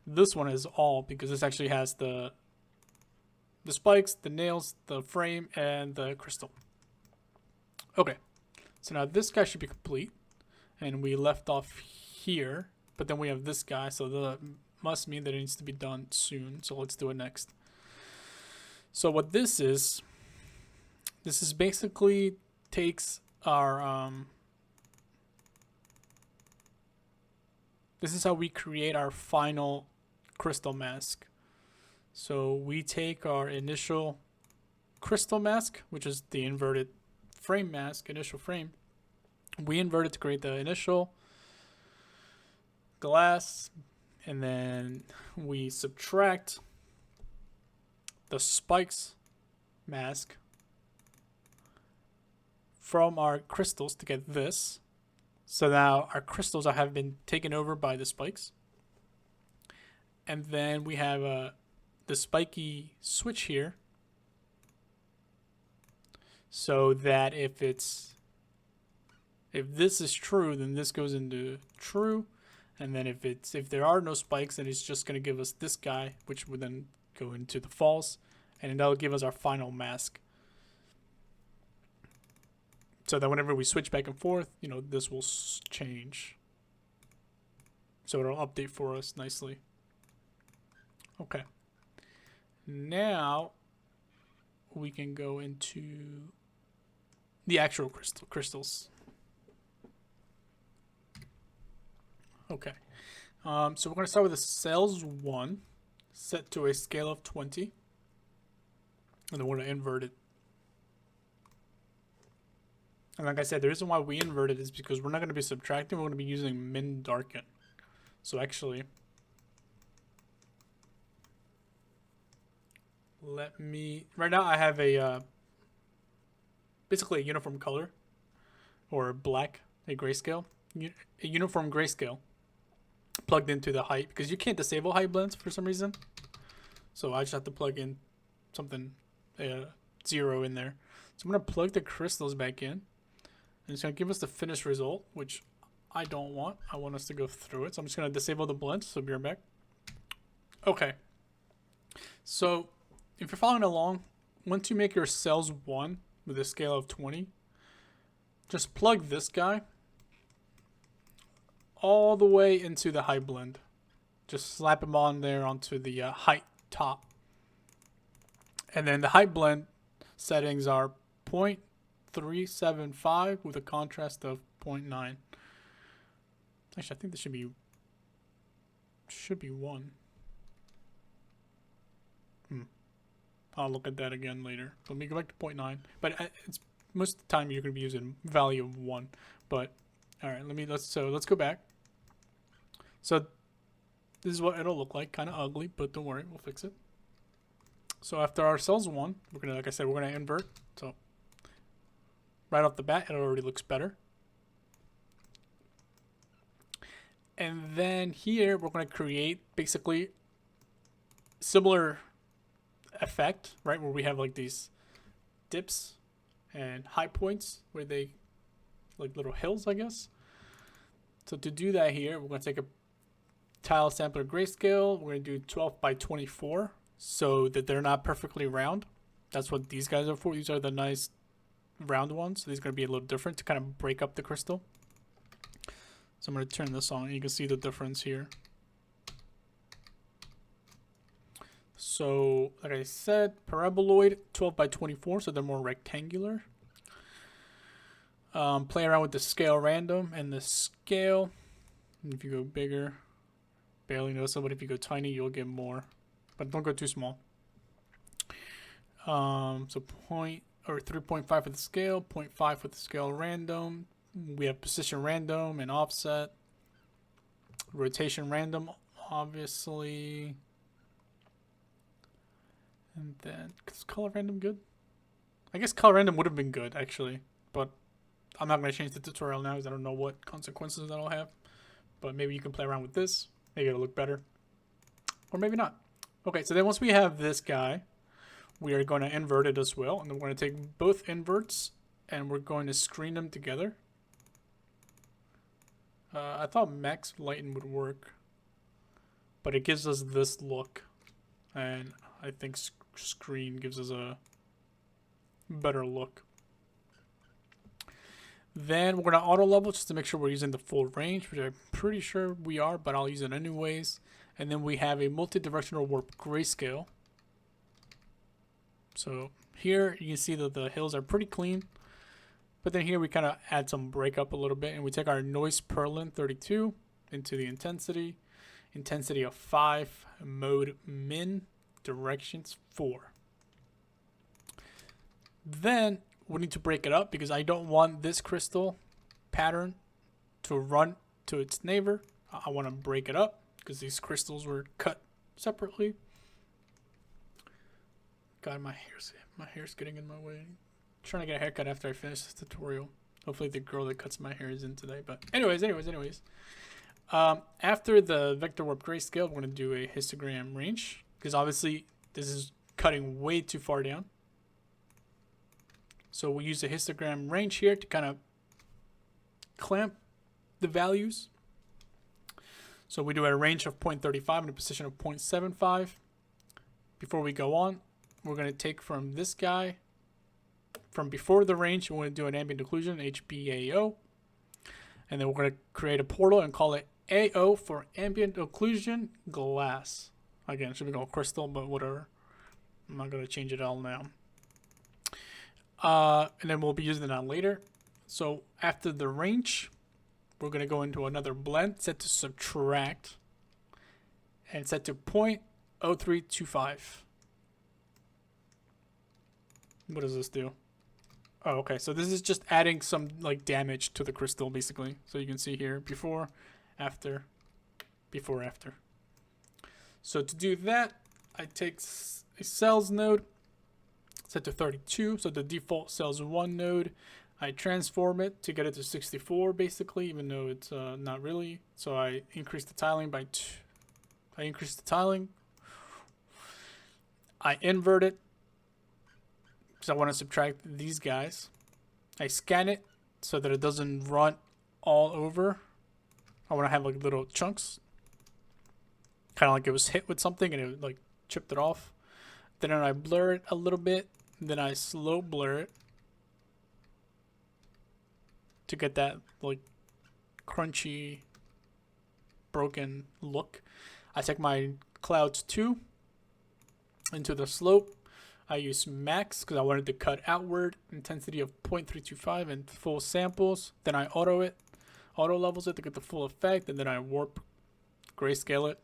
This one is all because this actually has the spikes, the nails, the frame, and the crystal. Okay, so now this guy should be complete, and we left off here, but then we have this guy, so that must mean that it needs to be done soon. So let's do it next. So what this is basically takes our this is how we create our final crystal mask. So we take our initial crystal mask, which is the inverted frame mask, initial frame. We invert it to create the initial glass, and then we subtract the spikes mask from our crystals to get this. So now our crystals have been taken over by the spikes. And then we have the spiky switch here. so that if this is true, then this goes into true, and then if there are no spikes, then it's just gonna give us this guy, which would then go into the false, and that'll give us our final mask. So that whenever we switch back and forth, you know, this will change. So it'll update for us nicely. Okay. Now we can go into the actual crystals. Okay. So we're going to start with a cells 1 set to a scale of 20. And then we're going to invert it. And like I said, the reason why we invert it is because we're not going to be subtracting, we're going to be using min darken. So actually, right now I have a, basically a uniform color, or black, a grayscale, a uniform grayscale plugged into the height, because you can't disable height blends for some reason. So I just have to plug in something, 0 in there. So I'm going to plug the crystals back in. And it's going to give us the finished result, which I don't want. I want us to go through it. So I'm just going to disable the blend. So be right back. Okay. So if you're following along, once you make your cells 1 with a scale of 20, just plug this guy all the way into the height blend. Just slap him on there onto the height top. And then the height blend settings are 0.375 with a contrast of 0.9. Actually, I think this should be 1. I'll look at that again later. Let me go back to 0.9. But it's most of the time you're going to be using value of 1. But all right, let's go back. So this is what it'll look like. Kind of ugly, but don't worry, we'll fix it. So after our cells 1, we're gonna, like I said, we're gonna invert. So right off the bat, it already looks better. And then here we're going to create basically similar effect, right? Where we have like these dips and high points where they like little hills, I guess. So to do that here, we're going to take a tile sampler grayscale. We're going to do 12 by 24 so that they're not perfectly round. That's what these guys are for. These are the nice round ones. So these are going to be a little different to kind of break up the crystal. So I'm going to turn this on and you can see the difference here. So like I said, paraboloid 12 by 24, so they're more rectangular. Play around with the scale random and the scale. If you go bigger, barely noticeable, but if you go tiny, you'll get more. But don't go too small. So 3.5 for the scale, 0.5 for the scale random. We have position random and offset. Rotation random, obviously. And then, is color random good? I guess color random would have been good, actually. But I'm not going to change the tutorial now because I don't know what consequences that'll have. But maybe you can play around with this. Maybe it'll look better. Or maybe not. Okay, so then once we have this guy, we are going to invert it as well. And then we're going to take both inverts and we're going to screen them together. I thought max lighten would work. But it gives us this look. And I think screen gives us a better look. Then we're going to auto level just to make sure we're using the full range, which I'm pretty sure we are, but I'll use it anyways. And then we have a multi-directional warp grayscale. So here you can see that the hills are pretty clean. But then here we kind of add some breakup a little bit, and we take our noise Perlin 32 into the intensity of 5, mode min, directions 4. Then we need to break it up because I don't want this crystal pattern to run to its neighbor. I want to break it up because these crystals were cut separately. God, my hair's getting in my way. I'm trying to get a haircut after I finish this tutorial. Hopefully the girl that cuts my hair is in today. But anyways. After the vector warp grayscale, we're going to do a histogram range because obviously this is cutting way too far down. So we use the histogram range here to kind of clamp the values. So we do a range of 0.35 and a position of 0.75. Before we go on, we're going to take from this guy, from before the range, we're going to do an ambient occlusion, HBAO. And then we're going to create a portal and call it AO for ambient occlusion glass. Again, it should be called crystal, but whatever. I'm not going to change it all now. And then we'll be using that later. So after the range, we're going to go into another blend, set to subtract, and set to 0.0325. What does this do? Oh, okay. So this is just adding some like damage to the crystal, basically. So you can see here, before, after, before, after. So to do that, I take a cells node, set to 32. So the default cells 1 node. I transform it to get it to 64, basically, even though it's not really. So I increase the tiling by 2. I increase the tiling. I invert it, because I want to subtract these guys. I scan it so that it doesn't run all over. I want to have like little chunks, kind of like it was hit with something and it like chipped it off. Then I blur it a little bit. Then I slow blur it to get that like crunchy, broken look. I take my clouds 2 into the slope. I use max because I wanted to cut outward, intensity of 0.325 and full samples. Then I auto levels it to get the full effect, and then I warp grayscale it.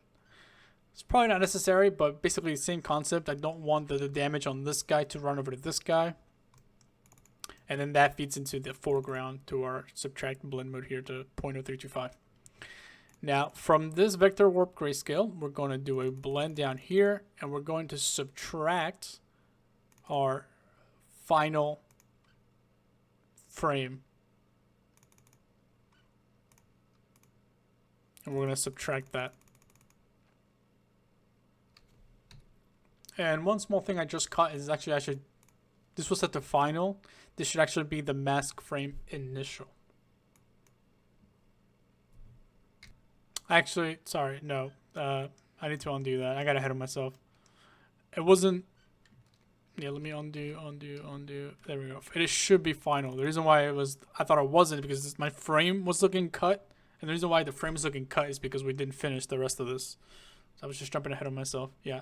It's probably not necessary, but basically the same concept. I don't want the damage on this guy to run over to this guy. And then that feeds into the foreground to our subtract blend mode here to 0.0325. Now, from this vector warp grayscale, we're going to do a blend down here, and we're going to subtract our final frame. And we're going to subtract that. And one small thing I just caught is actually this was set to final. This should actually be the mask frame initial. Actually, sorry, no. I need to undo that. I got ahead of myself. It wasn't. Yeah, let me undo. There we go. It should be final. The reason why I thought it wasn't because my frame was looking cut. And the reason why the frame is looking cut is because we didn't finish the rest of this. So I was just jumping ahead of myself. Yeah.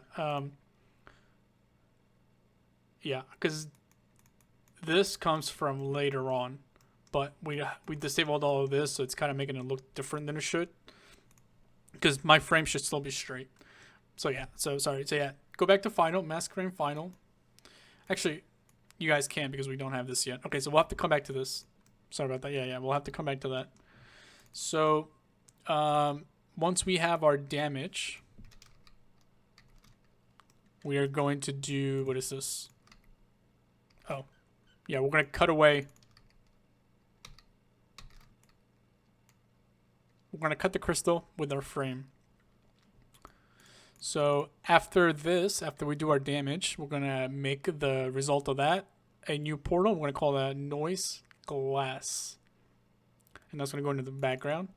Yeah, because this comes from later on. But we disabled all of this, so it's kind of making it look different than it should. Because my frame should still be straight. So yeah, so sorry. So yeah, go back to final, mask frame final. Actually, you guys can't because we don't have this yet. Okay, so we'll have to come back to this. Sorry about that. Yeah, we'll have to come back to that. So once we have our damage, we are going to do, what is this? Oh, yeah, we're going to cut away. We're going to cut the crystal with our frame. So after this, after we do our damage, we're going to make the result of that a new portal. We're going to call that noise glass. And that's going to go into the background.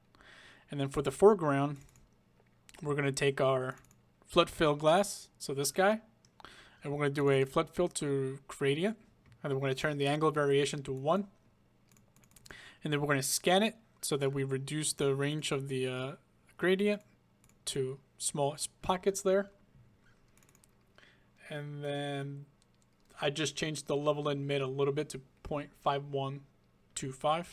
And then for the foreground, we're going to take our flood fill glass, so this guy, and we're going to do a flood fill to gradient. And then we're going to turn the angle variation to 1. And then we're going to scan it so that we reduce the range of the gradient to small pockets there. And then I just changed the level in mid a little bit to 0.5125.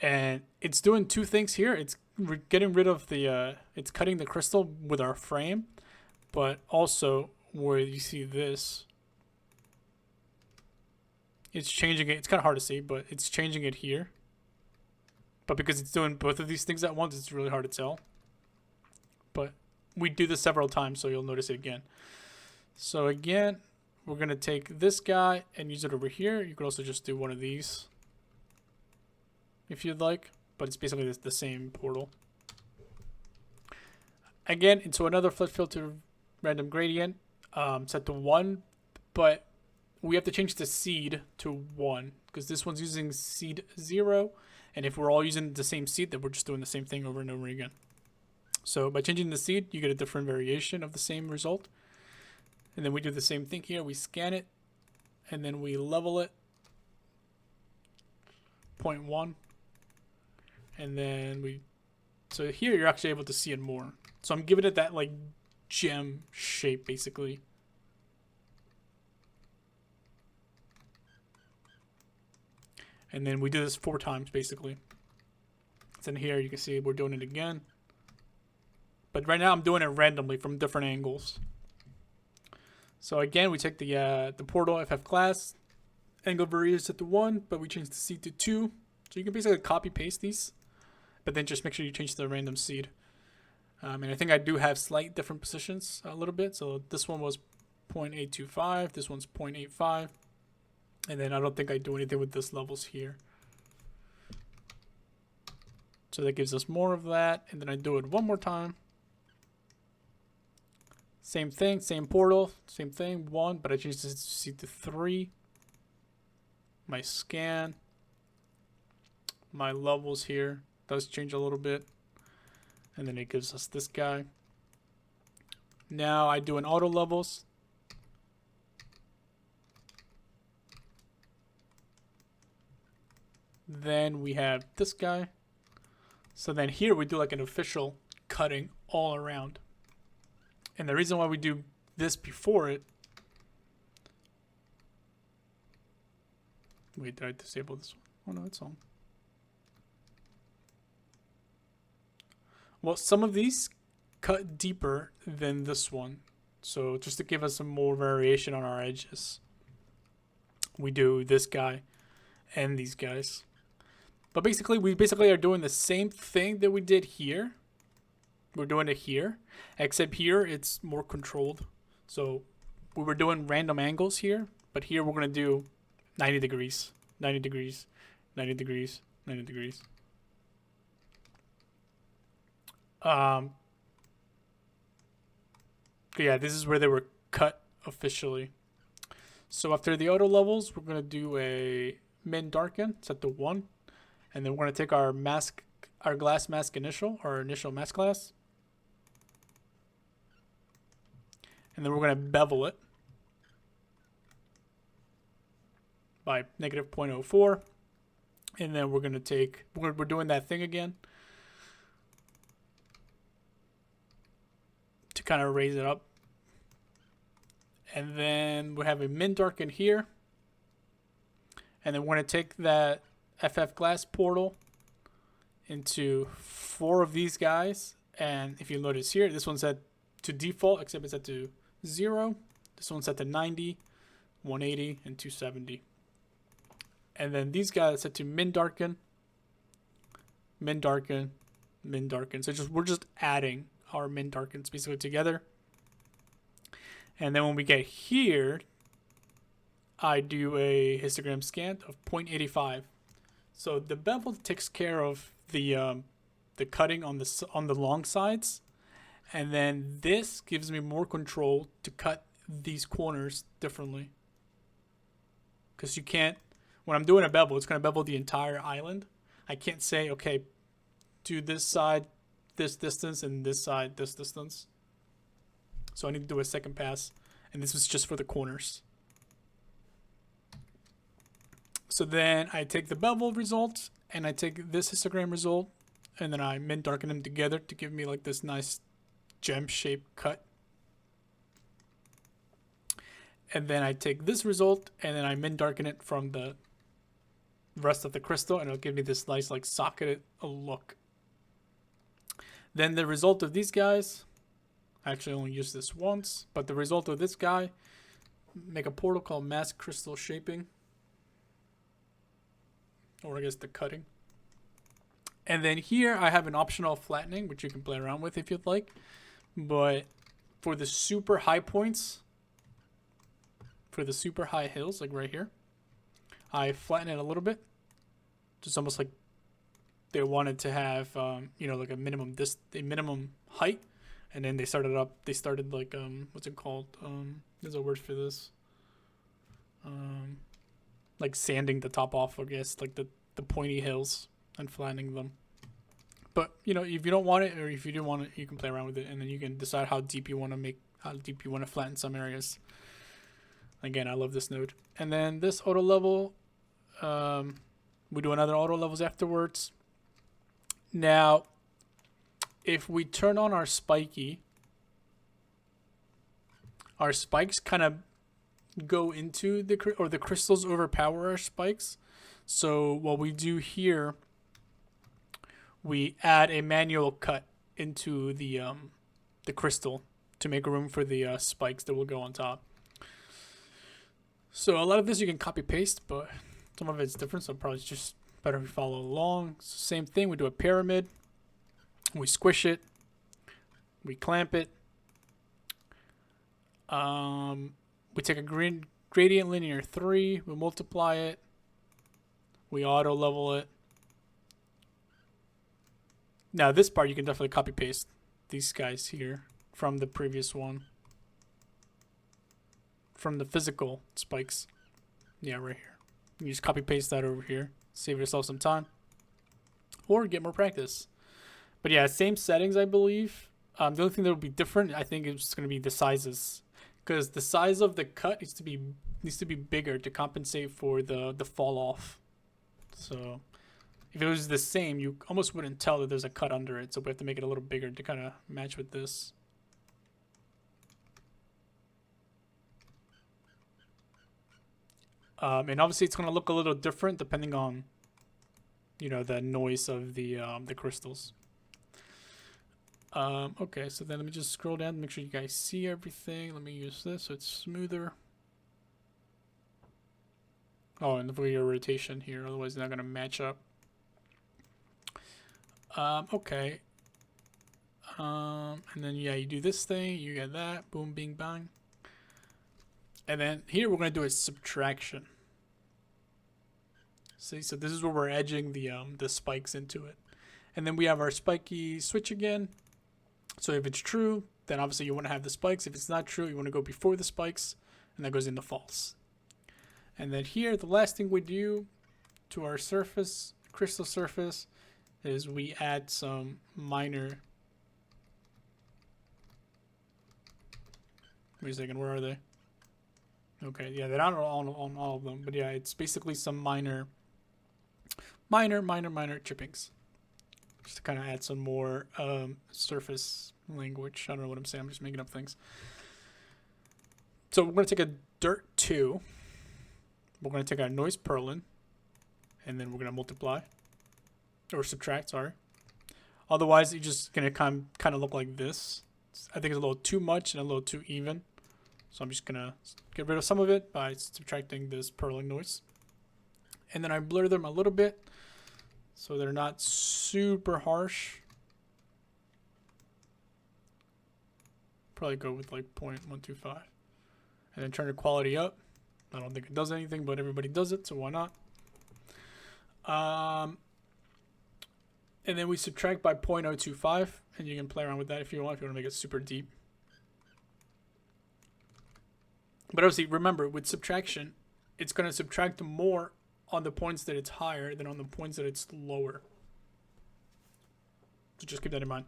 And it's doing two things here. It's getting rid of the, it's cutting the crystal with our frame, but also where you see this, it's changing it. It's kind of hard to see, but it's changing it here. But because it's doing both of these things at once, it's really hard to tell. But we do this several times, so you'll notice it again. So again, we're going to take this guy and use it over here. You could also just do one of these if you'd like, but it's basically the same portal. Again, into another flood filter random gradient, set to 1, but we have to change the seed to 1 because this one's using seed 0, and if we're all using the same seed, then we're just doing the same thing over and over again. So by changing the seed, you get a different variation of the same result. And then we do the same thing here. We scan it, and then we level it 0.1, and then so here you're actually able to see it more. So I'm giving it that like gem shape basically. And then we do this 4 times basically. So in here you can see we're doing it again. But right now I'm doing it randomly from different angles. So again, we take the portal FF class, angle variation set to 1, but we change the seed to 2. So you can basically copy paste these, but then just make sure you change the random seed. And I think I do have slight different positions a little bit. So this one was 0.825, this one's 0.85. And then I don't think I do anything with this levels here. So that gives us more of that. And then I do it one more time. Same thing, same portal, same thing, 1, but I changed the seed to 3. My scan, my levels here does change a little bit. And then it gives us this guy. Now I do an auto levels. Then we have this guy. So then here we do like an official cutting all around. And the reason why we do this before it. Wait, did I disable this one? Oh no, it's on. Well, some of these cut deeper than this one. So just to give us some more variation on our edges, we do this guy and these guys. But basically, we are doing the same thing that we did here. We're doing it here, except here it's more controlled. So we were doing random angles here, but here we're going to do 90 degrees, 90 degrees, 90 degrees, 90 degrees. Yeah, this is where they were cut officially. So after the auto levels, we're going to do a min darken set to 1. And then we're going to take our mask, our glass mask initial, our initial mask glass. And then we're going to bevel it by negative 0.04. And then we're going to take, we're doing that thing again to kind of raise it up. And then we have a min darken here. And then we're going to take that FF glass portal into 4 of these guys. And if you notice here, this one's set to default, except it's set to 0. This one's set to 90, 180, and 270. And then these guys are set to min darken, min darken, min darken. So we're just adding our min darkens basically together. And then when we get here, I do a histogram scan of 0.85. So the bevel takes care of the cutting on the long sides, and then this gives me more control to cut these corners differently. Because you can't, when I'm doing a bevel, it's going to bevel the entire island. I can't say, okay, do this side this distance and this side this distance. So I need to do a second pass, and this was just for the corners. So then I take the bevel result and I take this histogram result, and then I min darken them together to give me like this nice gem shaped cut. And then I take this result and then I min darken it from the rest of the crystal, and it'll give me this nice like socketed look. Then the result of these guys, I actually only used this once, but the result of this guy, make a portal called mask crystal shaping, or I guess the cutting. And then here I have an optional flattening, which you can play around with if you'd like. But for the super high points, for the super high hills, like right here, I flatten it a little bit. Just almost like they wanted to have, you know, like a minimum height. and then they started like what's it called, there's a word for this, like sanding the top off, I guess, like the pointy hills and flattening them. But you know, if you don't want it, or if you do want it, you can play around with it, and then you can decide how deep you want to flatten some areas. Again, I love this node. And then this auto level, we do another auto levels afterwards. Now, if we turn on our spiky, our spikes kind of go into the crystals overpower our spikes. So what we do here, we add a manual cut into the crystal to make room for the spikes that will go on top. So a lot of this you can copy paste, but some of it's different, so probably it's just better if you follow along. Same thing, we do a pyramid, we squish it, we clamp it, we take a gradient linear 3, we multiply it, we auto level it. Now this part you can definitely copy paste these guys here from the previous one, from the physical spikes. Yeah, right here. You just copy paste that over here, save yourself some time, or get more practice. But yeah, same settings, I believe. The only thing that would be different, I think, is going to be the sizes, because the size of the cut needs to be bigger to compensate for the fall off. So if it was the same, you almost wouldn't tell that there's a cut under it. So we have to make it a little bigger to kind of match with this. And obviously it's going to look a little different depending on, you know, the noise of the crystals. Okay, so then let me just scroll down to make sure you guys see everything. Let me use this so it's smoother. Oh, and for your rotation here, otherwise it's not going to match up. Okay. And then, yeah, you do this thing, you get that, boom, bing, bang. And then here we're going to do a subtraction. See, so this is where we're edging the spikes into it. And then we have our spiky switch again. So if it's true, then obviously you want to have the spikes. If it's not true, you want to go before the spikes, and that goes into false. And then here, the last thing we do to our surface, crystal surface, is we add some minor. Wait a second, where are they? Okay, yeah, they're not on all of them, but yeah, it's basically some minor chippings, just to kind of add some more surface language. I don't know what I'm saying. I'm just making up things. So we're going to take a dirt 2. We're going to take our noise purlin, and then we're going to multiply or subtract. Sorry. Otherwise, you're just going to kind of look like this. I think it's a little too much and a little too even. So I'm just going to get rid of some of it by subtracting this purling noise. And then I blur them a little bit so they're not super harsh. Probably go with like 0.125. And then turn the quality up. I don't think it does anything, but everybody does it, so why not? And then we subtract by 0.025, and you can play around with that if you want to make it super deep. But obviously, remember, with subtraction, it's going to subtract more on the points that it's higher than on the points that it's lower. So just keep that in mind.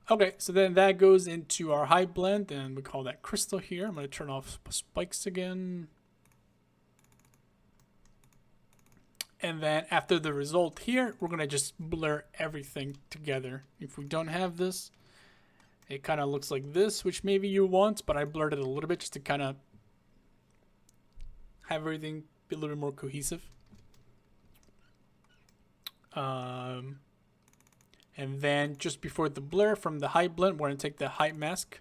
Okay, so then that goes into our high blend, and we call that crystal here. I'm going to turn off spikes again. And then after the result here, we're going to just blur everything together. If we don't have this, it kind of looks like this, which maybe you want, but I blurred it a little bit just to kind of have everything be a little bit more cohesive. And then just before the blur from the height blend, we're going to take the height mask.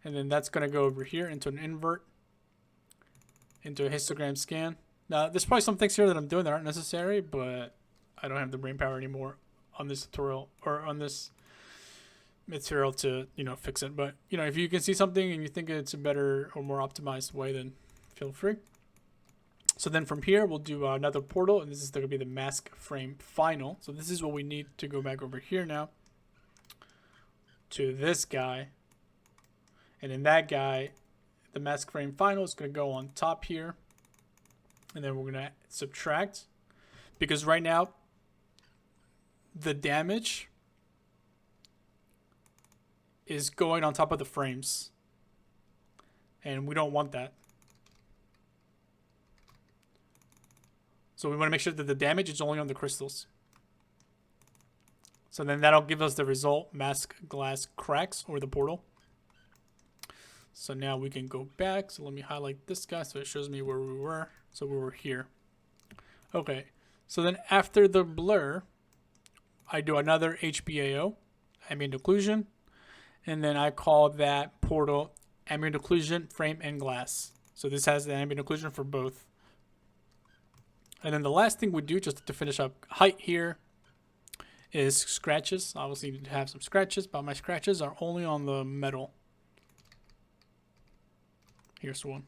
And then that's going to go over here into an invert, into a histogram scan. Now, there's probably some things here that I'm doing that aren't necessary, but I don't have the brain power anymore on this tutorial or on this material to, you know, fix it. But, you know, if you can see something and you think it's a better or more optimized way, then feel free. So then from here, we'll do another portal, and this is going to be the mask frame final. So this is what we need to go back over here now. to this guy. And then that guy, the mask frame final is going to go on top here. And then we're going to subtract. Because right now, the damage is going on top of the frames. And we don't want that. So we want to make sure that the damage is only on the crystals. So then that'll give us the result, mask glass cracks, or the portal. So now we can go back. So let me highlight this guy so it shows me where we were. So we were here. Okay. So then after the blur, I do another HBAO, ambient occlusion. And then I call that portal ambient occlusion, frame, and glass. So this has the ambient occlusion for both. And then the last thing we do, just to finish up height here, is scratches. Obviously, you have some scratches, but my scratches are only on the metal. Here's one.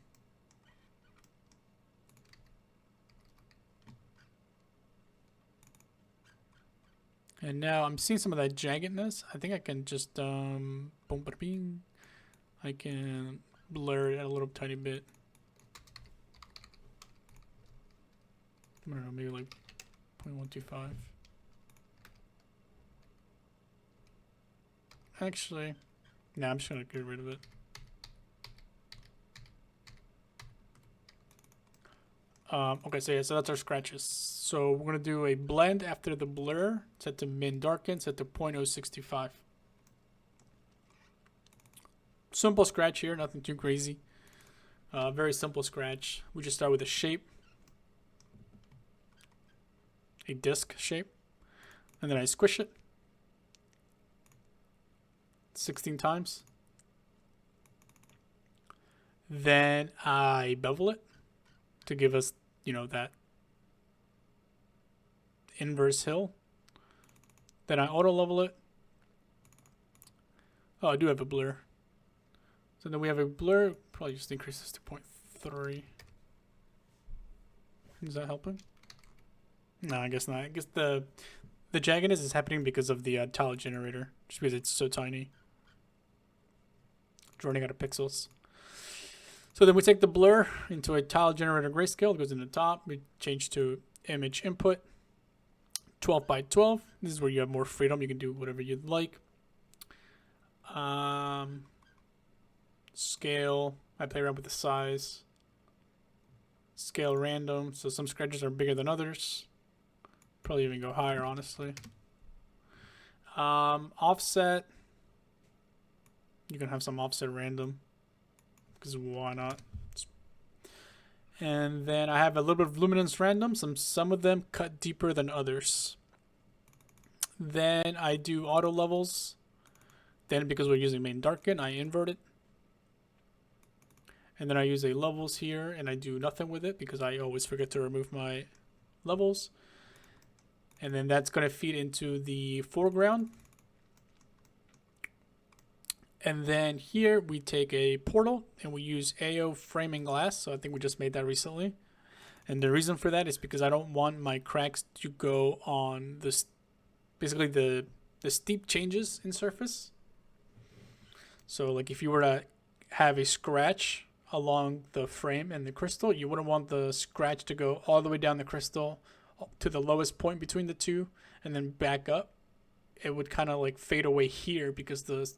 And now I'm seeing some of that jaggedness. I think I can just boom, bada, bing. I can blur it a little tiny bit. I don't know, maybe like 0.125. Actually, nah, I'm just gonna get rid of it. Okay, so yeah, so that's our scratches. So we're gonna do a blend after the blur, set to min darken, set to 0.065. Simple scratch here, nothing too crazy. Very simple scratch. We just start with a shape, a disc shape, and then I squish it 16 times. Then I bevel it to give us, you know, that inverse hill. Then I auto level it. Oh, I do have a blur. So then we have a blur. Probably just increase this to 0.3. Is that helping? No, I guess not. I guess the jaggedness is happening because of the tile generator, just because it's so tiny. It's running out of pixels. So then we take the blur into a tile generator grayscale. It goes in the top. We change to image input, 12 by 12. This is where you have more freedom. You can do whatever you'd like. Scale. I play around with the size. Scale random. So some scratches are bigger than others. Probably even go higher, honestly. Offset. You can have some offset random, because why not? And then I have a little bit of luminance random. Some of them cut deeper than others. Then I do auto levels. Then because we're using main darken, I invert it. And then I use a levels here, and I do nothing with it because I always forget to remove my levels. And then that's going to feed into the foreground. And then here we take a portal and we use AO framing glass. So I think we just made that recently. And the reason for that is because I don't want my cracks to go on this, basically the steep changes in surface. So like if you were to have a scratch along the frame and the crystal, you wouldn't want the scratch to go all the way down the crystal to the lowest point between the two and then back up. It would kind of like fade away here because the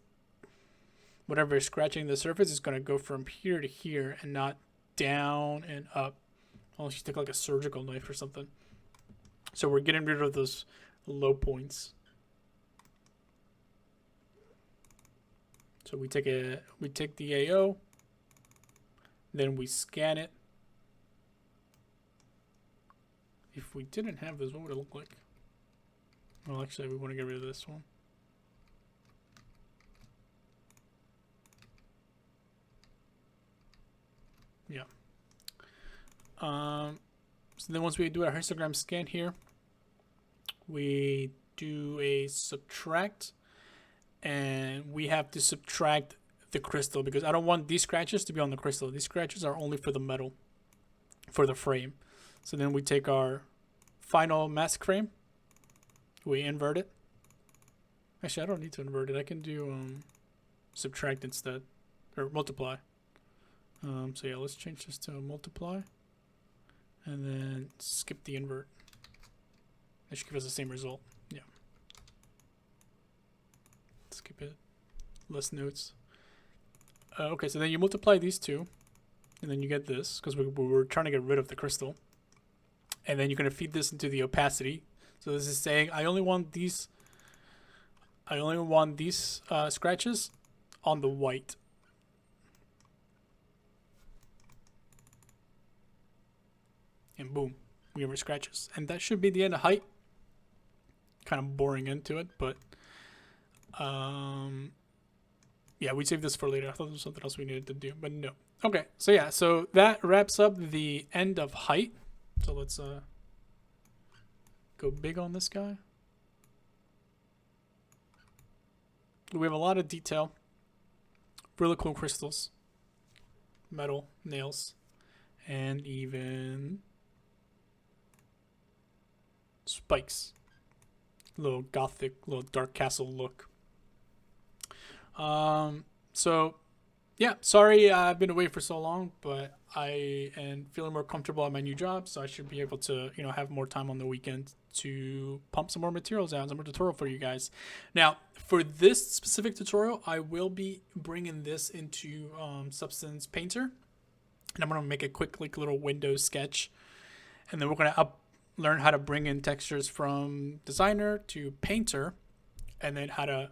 whatever is scratching the surface is going to go from here to here and not down and up, unless you take like a surgical knife or something. So we're getting rid of those low points. So we take the AO, then we scan it. If we didn't have this, what would it look like? Well, actually, we want to get rid of this one. Yeah. So then once we do our histogram scan here, we do a subtract, and we have to subtract the crystal because I don't want these scratches to be on the crystal. These scratches are only for the metal, for the frame. So then we take our final mask frame, we invert it, Actually, I don't need to invert it. I can do subtract instead, or multiply. So yeah, let's change this to multiply, and then skip the invert. That should give us the same result. Yeah. Skip it. Less notes. Okay, so then you multiply these two, and then you get this, because we were trying to get rid of the crystal. And then you're going to feed this into the opacity. So this is saying I only want these scratches on the white. And boom, we have our scratches. And that should be the end of height. Kind of boring into it, but yeah, we saved this for later. I thought there was something else we needed to do, but no. Okay, so yeah, so that wraps up the end of height. So let's go big on this guy. We have a lot of detail. Really cool crystals, metal, nails, and even spikes. Little gothic, little dark castle look. So yeah, sorry I've been away for so long, but I am feeling more comfortable at my new job, so I should be able to, you know, have more time on the weekend to pump some more materials out, some more tutorial for you guys. Now, for this specific tutorial, I will be bringing this into Substance Painter, and I'm gonna make a quick like little window sketch, and then we're gonna learn how to bring in textures from Designer to Painter, and then how to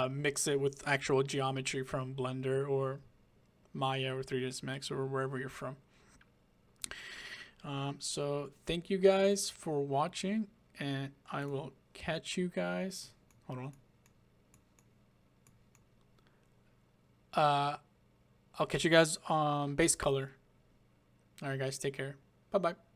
mix it with actual geometry from Blender or Maya or 3ds Max or wherever you're from. So thank you guys for watching, and I will catch you guys. Hold on. I'll catch you guys on base color. All right, guys, take care. Bye bye.